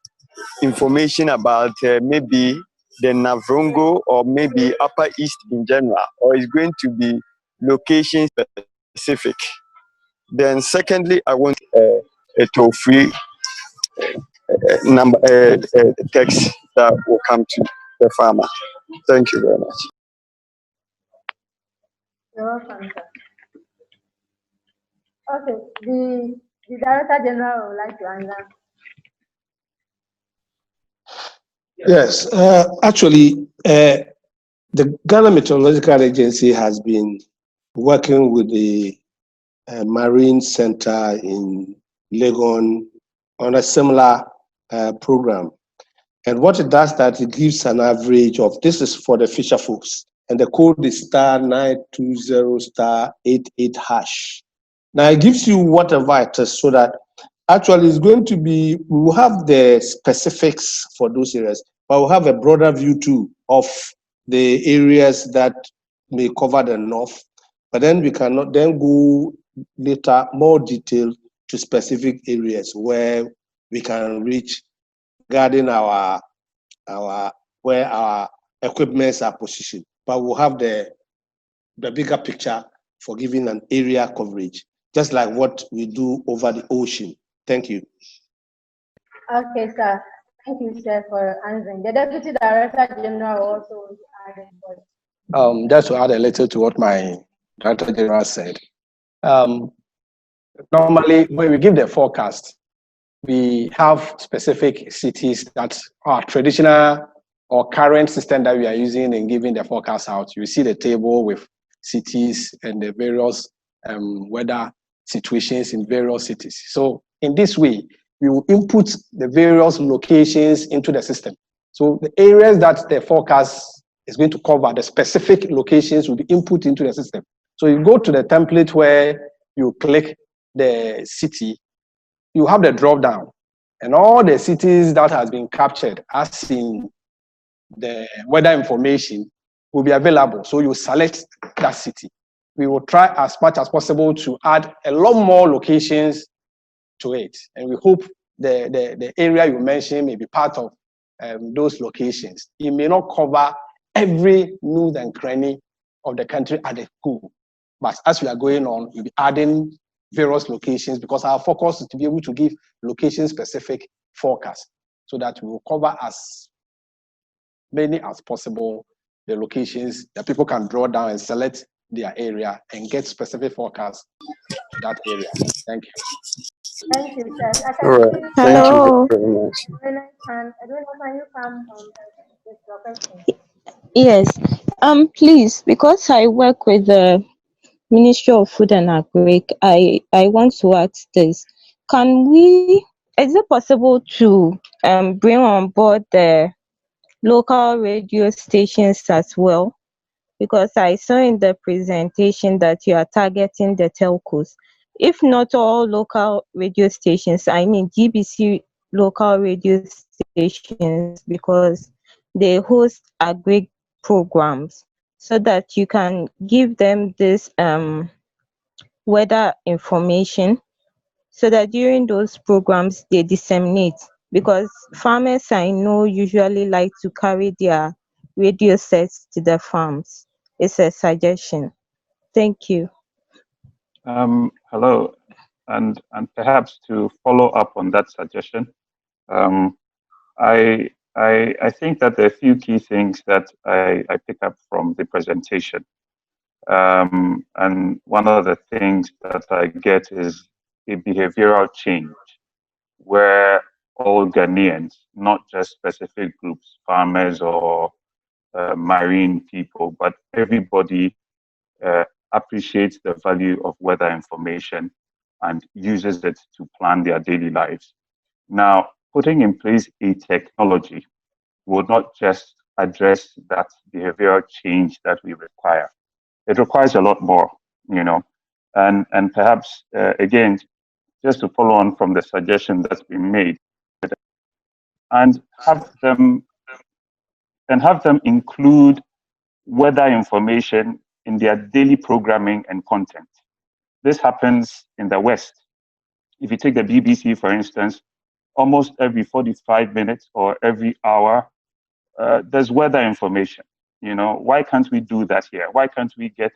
information about maybe the Navrongo or maybe Upper East in general, or is going to be location specific? Then secondly, I want a toll-free number text that will come to the farmer. Thank you very much. You're welcome, sir. Okay, the Director General would like to answer. Yes, actually, the Ghana Meteorological Agency has been working with the Marine Center in Legon on a similar program. And what it does that it gives an average of, this is for the fisher folks, and the code is *920*88#. Now it gives you whatever it is, so that actually it's going to be, we will have the specifics for those areas, but we'll have a broader view too of the areas that may cover the north. But then we cannot then go later more detailed to specific areas where we can reach regarding our where our equipments are positioned. But we'll have the bigger picture for giving an area coverage, just like what we do over the ocean. Thank you. Okay, sir. Thank you, sir, for answering. The Deputy Director General also added. Just to add a little to what my Director General said. Normally, when we give the forecast, we have specific cities that are traditional or current system that we are using in giving the forecast out. You see the table with cities and the various weather situations in various cities. So in this way, we will input the various locations into the system. So the areas that the forecast is going to cover, the specific locations will be input into the system. So you go to the template where you click the city, you have the drop down, and all the cities that has been captured as in the weather information will be available. So you select that city. We will try as much as possible to add a lot more locations to it. And we hope the area you mentioned may be part of those locations. It may not cover every nook and cranny of the country at the school. But as we are going on, we'll be adding various locations, because our focus is to be able to give location-specific forecast so that we will cover as many as possible the locations that people can draw down and select their area and get specific forecasts to that area. Thank you. Thank you, sir. I All can right. see Thank you Hello. very much. and I don't know, can you come with your question? Yes. Please, because I work with the Ministry of Food and Agric, I want to ask this. Is it possible to bring on board the local radio stations as well? Because I saw in the presentation that you are targeting the telcos. If not all local radio stations, I mean GBC local radio stations, because they host agri programs, so that you can give them this weather information, so that during those programs they disseminate, because farmers I know usually like to carry their radio sets to the farms. It's a suggestion. Thank you. Hello, and perhaps to follow up on that suggestion, I think that there are a few key things that I pick up from the presentation. And one of the things that I get is a behavioral change where all Ghanaians, not just specific groups, farmers or marine people, but everybody appreciates the value of weather information and uses it to plan their daily lives. Now, putting in place a technology will not just address that behavioral change that we require. It requires a lot more, and perhaps again, just to follow on from the suggestion that's been made, and have them include weather information in their daily programming and content. This happens in the West. If you take the BBC, for instance, almost every 45 minutes or every hour, there's weather information. Why can't we do that here? Why can't we get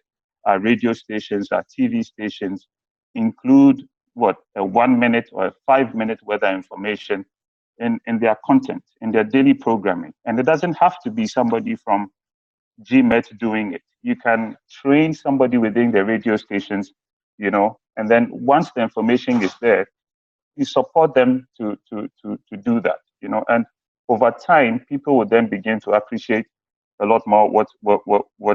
our radio stations, our TV stations, include a 1 minute or a 5 minute weather information in their content, in their daily programming? And it doesn't have to be somebody from GMet doing it. You can train somebody within the radio stations, and then once the information is there, you support them to do that, and over time, people will then begin to appreciate a lot more what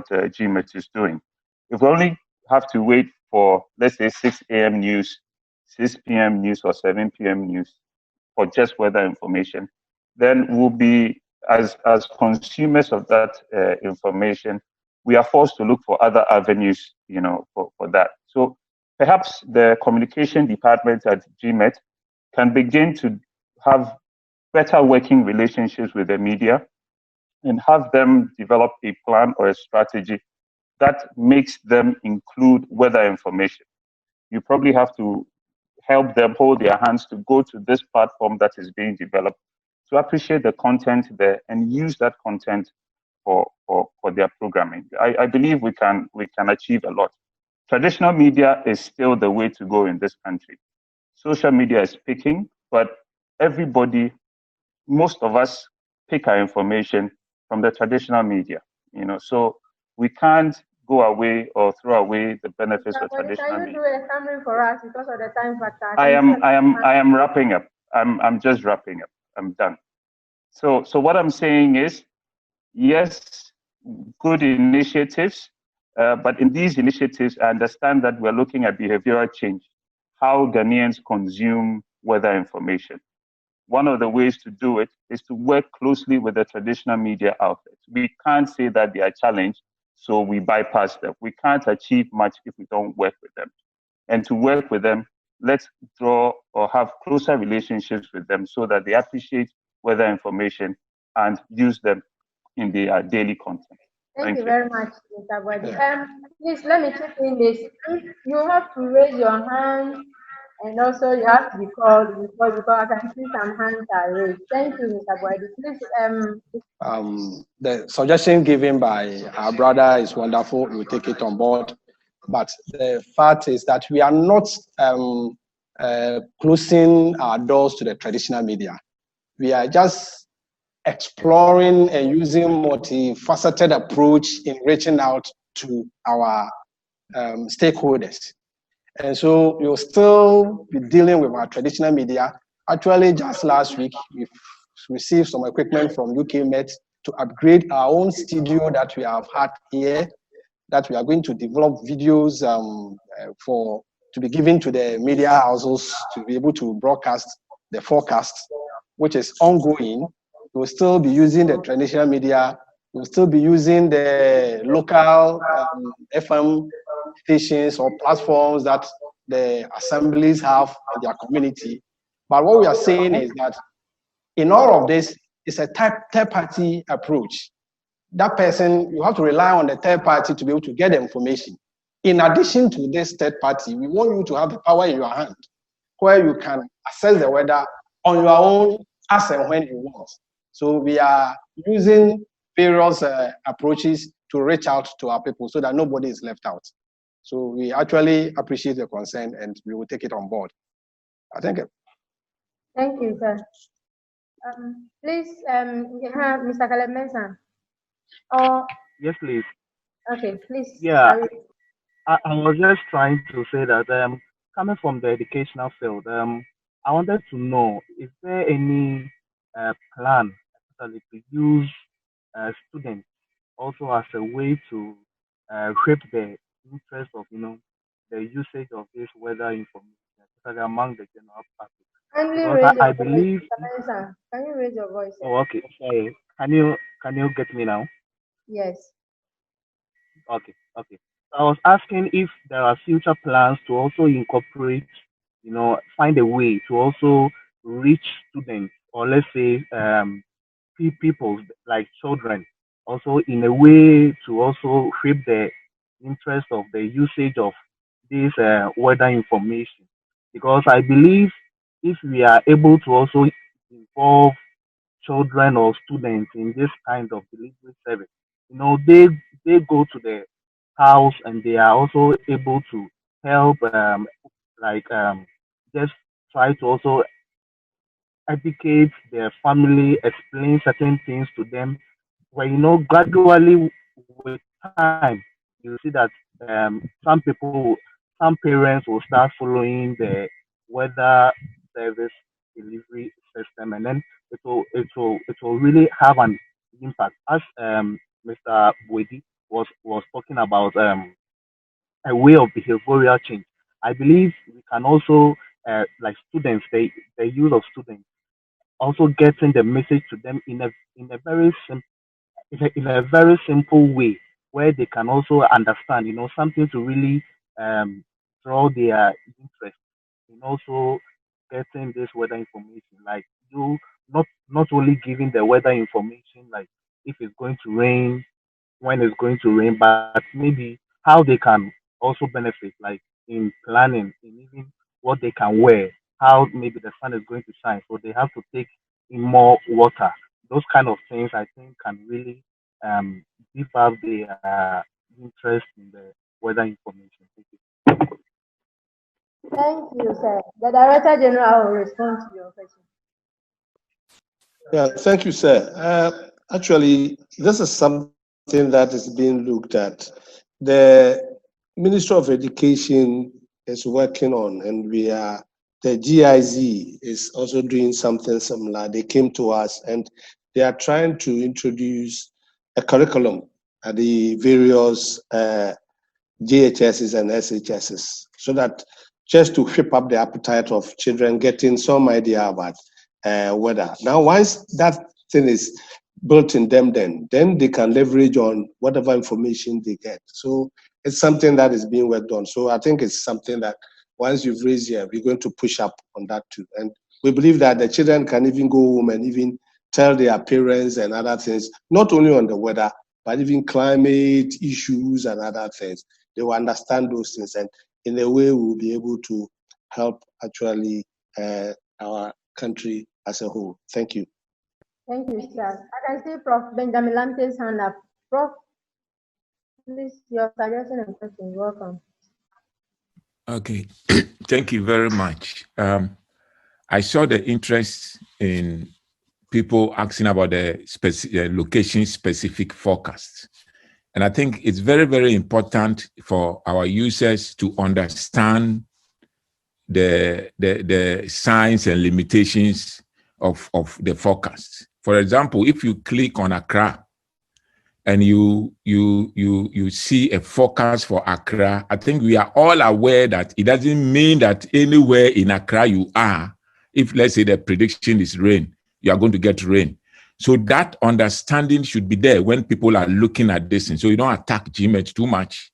GMet is doing. If we only have to wait for, let's say, 6 a.m. news, 6 p.m. news, or 7 p.m. news for just weather information, then we'll be, as consumers of that information, we are forced to look for other avenues, for that. So perhaps the communication department at GMet can begin to have better working relationships with the media and have them develop a plan or a strategy that makes them include weather information. You probably have to help them hold their hands to go to this platform that is being developed, to appreciate the content there and use that content for their programming. I believe we can achieve a lot. Traditional media is still the way to go in this country. Social media is picking, but everybody, most of us, pick our information from the traditional media. So we can't go away or throw away the benefits of traditional Can you media. do a summary for us because of the time factor? I am wrapping up. I'm just wrapping up. I'm done. So what I'm saying is, yes, good initiatives, but in these initiatives, I understand that we're looking at behavioral change, how Ghanaians consume weather information. One of the ways to do it is to work closely with the traditional media outlets. We can't say that they are challenged, so we bypass them. We can't achieve much if we don't work with them. And to work with them, let's draw or have closer relationships with them so that they appreciate weather information and use them in their daily content. Thank you very much, Mr. Gwadi. Please let me check in this. You have to raise your hand, and also you have to be called because I can see some hands are raised. Thank you, Mr. Gwadi. Please, the suggestion given by our brother is wonderful. We will take it on board. But the fact is that we are not closing our doors to the traditional media. We are just exploring and using multifaceted approach in reaching out to our stakeholders. And so we'll still be dealing with our traditional media. Actually, just last week, we've received some equipment from GMet to upgrade our own studio that we have had here, that we are going to develop videos to be given to the media houses to be able to broadcast the forecast, which is ongoing. We'll still be using the traditional media. We'll still be using the local FM stations or platforms that the assemblies have in their community. But what we are saying is that in all of this, it's a third-party approach. That person, you have to rely on the third party to be able to get the information. In addition to this third party, we want you to have the power in your hand, where you can assess the weather on your own as and when you want. So we are using various approaches to reach out to our people so that nobody is left out. So we actually appreciate the concern and we will take it on board. Thank you. Thank you, sir. Please, Mr. Caleb Mensah. Yes, please. Okay, please. Yeah, I was just trying to say that coming from the educational field, I wanted to know, is there any plan especially to use students also as a way to shape the interest of the usage of this weather information, especially among the general public? Kindly Because raise I your believe. voice, Mr. Mensah. Can you raise your voice? Oh, okay. Sorry. Can you get me now? Yes. Okay. Okay. I was asking if there are future plans to also incorporate, find a way to also reach students, or let's say people like children, also in a way to also shape the interest of the usage of this weather information. Because I believe if we are able to also involve children or students in this kind of delivery service. They go to the house and they are also able to help, like just try to also educate their family, explain certain things to them. Well, gradually with time, you see that some parents will start following the weather service delivery system, and then it will really have an impact. As Mr. Boidi was talking about a way of behavioral change. I believe we can also like students, the use of students also getting the message to them in a very simple way where they can also understand, something to really um, draw their interest in also getting this weather information. Like you not only giving the weather information, like if it's going to rain, when it's going to rain, but maybe how they can also benefit, like in planning, in even what they can wear, how maybe the sun is going to shine, so they have to take in more water. Those kind of things, I think, can really give up their interest in the weather information. Thank you. Thank you, sir. The Director General will respond to your question. Yeah, thank you, sir. Actually, this is something that is being looked at. The Ministry of Education is working on, and the GIZ is also doing something similar. They came to us and they are trying to introduce a curriculum at the various JHSs and SHSs so that just to whip up the appetite of children getting some idea about weather. Now, once that thing is built in them, then they can leverage on whatever information they get. So it's something that is being worked on. So I think it's something that once you've raised here, we're going to push up on that too. And we believe that the children can even go home and even tell their parents and other things, not only on the weather, but even climate issues and other things. They will understand those things, and in a way, we will be able to help actually our country as a whole. Thank you. Thank you, sir. I can see Prof. Benjamin Lamte's hand up. Prof, please, your suggestion and question. Welcome. Okay, thank you very much. I saw the interest in people asking about the location-specific forecasts. And I think it's very, very important for our users to understand the signs and limitations of the forecast. For example, if you click on Accra and you see a forecast for Accra, I think we are all aware that it doesn't mean that anywhere in Accra you are, if let's say the prediction is rain, you are going to get rain. So that understanding should be there when people are looking at this. And so you don't attack GMet too much.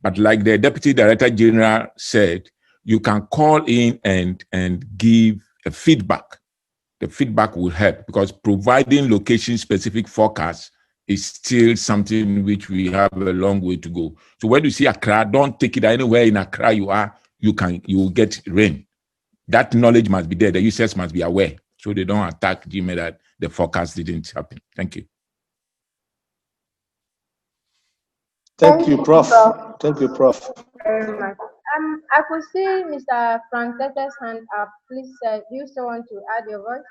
But like the Deputy Director General said, you can call in and give a feedback. The feedback will help because providing location-specific forecasts is still something which we have a long way to go. So when you see Accra, don't take it anywhere in Accra you are, you will get rain. That knowledge must be there. The users must be aware so they don't attack GMet that the forecast didn't happen. Thank you. Thank you, Prof. Thank you, Prof. Very much. I could see Mr. Frank Tette's hand up. Please, do you still want to add your voice?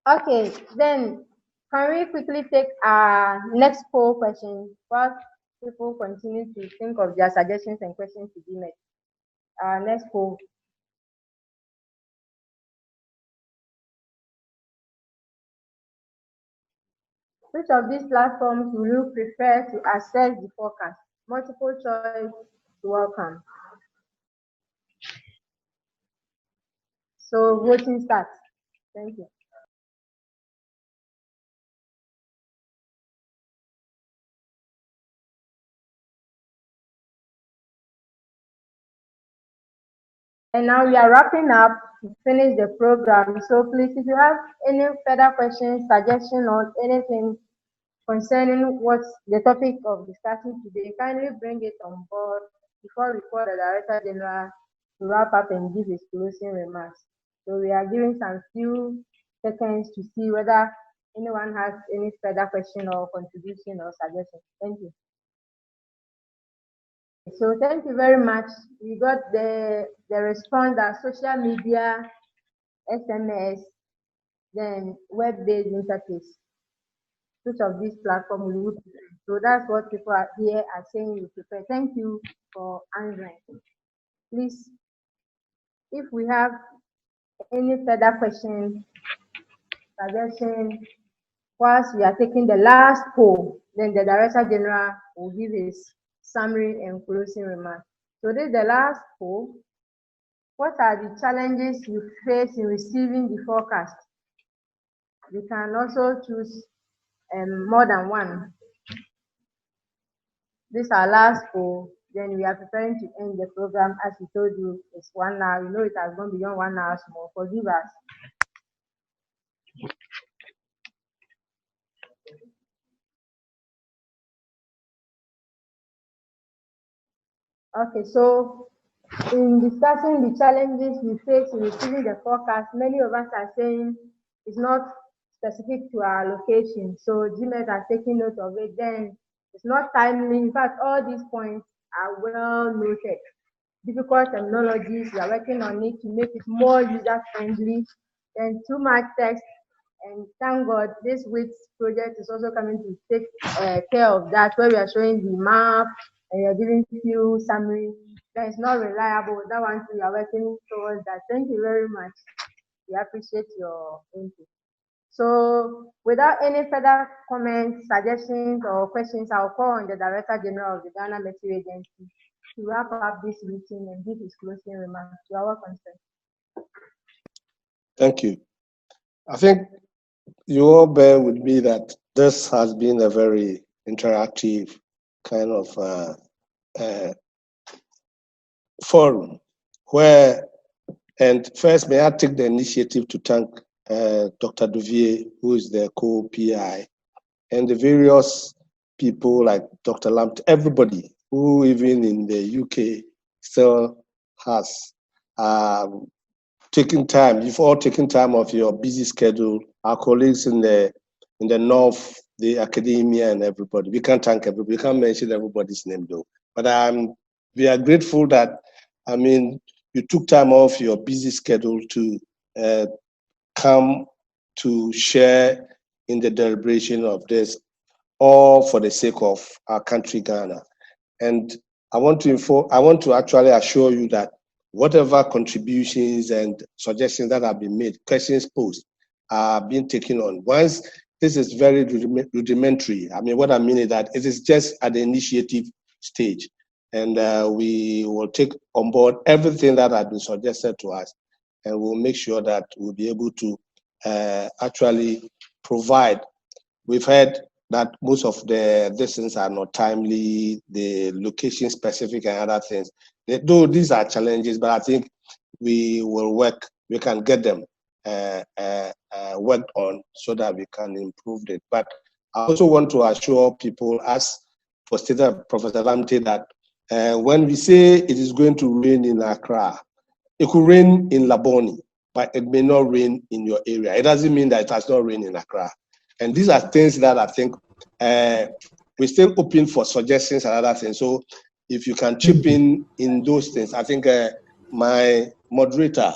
Okay, then can we quickly take our next poll question while people continue to think of their suggestions and questions to be met? Our next poll. Which of these platforms will you prefer to access the forecast? Multiple choice, welcome. So voting starts. Thank you. And now we are wrapping up to finish the program. So please, if you have any further questions, suggestions, or anything concerning what's the topic of discussion today, kindly bring it on board before we call the Director General to wrap up and give his closing remarks. So we are giving some few seconds to see whether anyone has any further question or contribution or suggestion. Thank you. So thank you very much. We got the response that social media, SMS, then web-based interface. Which of these platforms will you prefer? So that's what people are here are saying you prefer. Thank you for answering. Please, if we have any further questions, suggestions, whilst we are taking the last poll, then the Director General will give his summary and closing remarks. So this is the last poll. What are the challenges you face in receiving the forecast? You can also choose more than one. This is our last poll. Then we are preparing to end the program. As we told you, it's 1 hour. You know it has gone beyond 1 hour more. Forgive us. Okay, so in discussing the challenges we face in receiving the forecast, many of us are saying it's not specific to our location. So GMet are taking note of it. Then it's not timely. In fact, all these points are well noted. Difficult terminologies, we are working on it to make it more user-friendly, and too much text. And thank God, this WIDS project is also coming to take care of that, where we are showing the map and we are giving you summary. That is not reliable. That one we are working towards that. Thank you very much. We appreciate your input. So without any further comments, suggestions, or questions, I'll call on the Director General of the Ghana Meteorological Agency to wrap up this meeting and give his closing remarks. You are welcome, sir. Thank you. I think you all bear with me that this has been a very interactive kind of forum where, and first may I take the initiative to thank Dr. Duvier, who is the co-PI, and the various people like Dr. Lampt, everybody who even in the UK still has taken time. You've all taken time off your busy schedule. Our colleagues in the north, the academia and everybody. We can't thank everybody. We can't mention everybody's name though. But we are grateful that, I mean, you took time off your busy schedule to come to share in the deliberation of this, all for the sake of our country, Ghana. And I want to actually assure you that whatever contributions and suggestions that have been made, questions posed, are being taken on. Once this is very rudimentary. I mean, what I mean is that it is just at the initiative stage. And we will take on board everything that has been suggested to us, and we'll make sure that we'll be able to actually provide. We've heard that most of the distance are not timely, the location specific and other things. Though these are challenges, but I think we will work, we can get them worked on so that we can improve it. But I also want to assure people, as for stated Professor Lamte, that when we say it is going to rain in Accra, it could rain in Laboni, but it may not rain in your area. It doesn't mean that it has not rained in Accra. And these are things that I think we're still open for suggestions and other things. So if you can chip in those things, I think my moderator,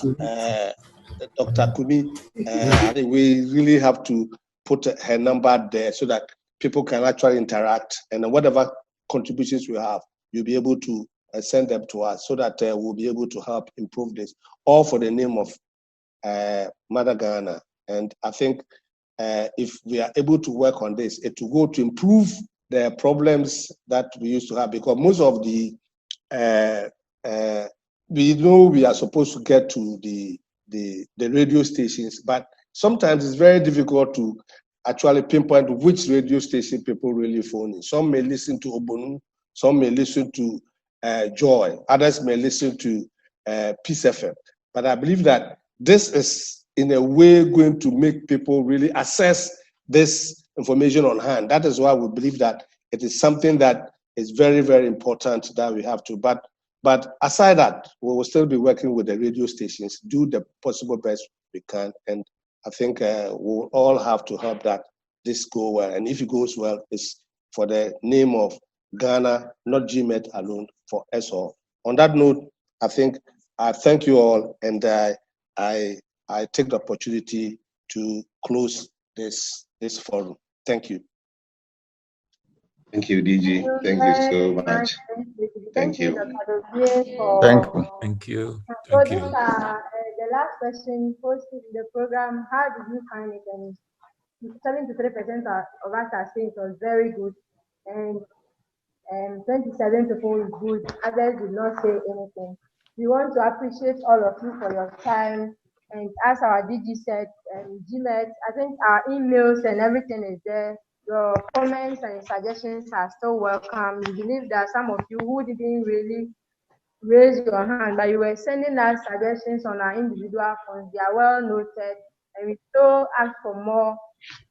Dr. Kumi, I think we really have to put her number there so that people can actually interact, and whatever contributions we have, you'll be able to send them to us so that we'll be able to help improve this, all for the name of Mother Ghana. And I think if we are able to work on this, it will go to improve the problems that we used to have, because most of the we know we are supposed to get to the radio stations, but sometimes it's very difficult to actually pinpoint which radio station people really phone in. Some may listen to Obonu, some may listen to Joy, others may listen to Peace FM. But I believe that this is in a way going to make people really assess this information on hand. That is why we believe that it is something that is very, very important that we have to. But But aside that, we will still be working with the radio stations, do the possible best we can, and I think we'll all have to help that this go well. And if it goes well, it's for the name of Ghana, not GMet alone, for us all. On that note, I think I thank you all, and I take the opportunity to close this forum. Thank you. Thank you, DG. Thank you so much. Thank you. Dr. Dovie, for Thank you. So these are the last question posted in the program. How did you find it? And 73% of us are saying it was very good, and 27 people is good. Others did not say anything. We want to appreciate all of you for your time. And as our DG said, GMet, I think our emails and everything is there. Your comments and suggestions are still welcome. We believe that some of you who didn't really raise your hand, but you were sending us suggestions on our individual phones. They are well noted, and we still ask for more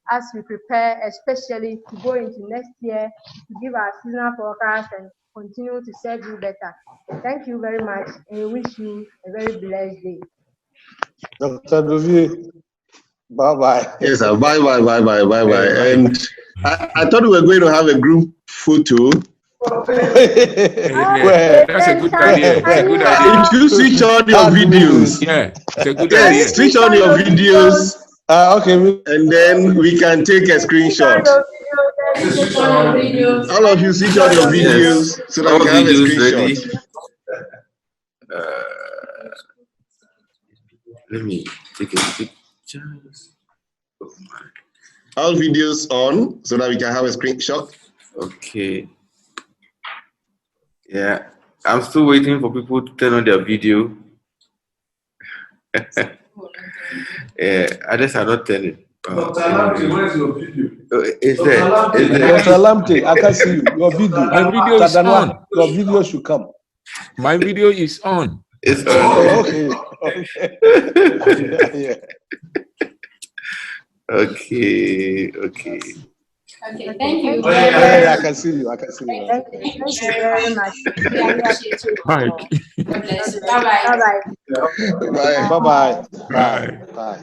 as we prepare, especially to go into next year to give our seasonal forecast and continue to serve you better. Thank you very much, and we wish you a very blessed day. Dr. Dovie, bye-bye. Yes, sir. Bye-bye. And I thought we were going to have a group photo. That's a good idea. It's a good idea. If you switch on your videos. Yeah, it's a good idea. Yes, switch on your videos. Okay. And then we can take a screenshot. All of you switch on your videos so that we can have a screenshot. Let me take a picture. All videos on so that we can have a screenshot. Okay. Yeah, I'm still waiting for people to turn on their video. Yeah, others are not turning. Dr. Lamte, where's your video? Is there? Dr. Lamte, I can see you. Your video. My video is on. Your video should come. My video is on. It's on. Oh, okay. Yeah. Okay. Okay, thank you. Yeah, I can see you. Thank you very much. Mike. Bye-bye. Bye-bye. Bye.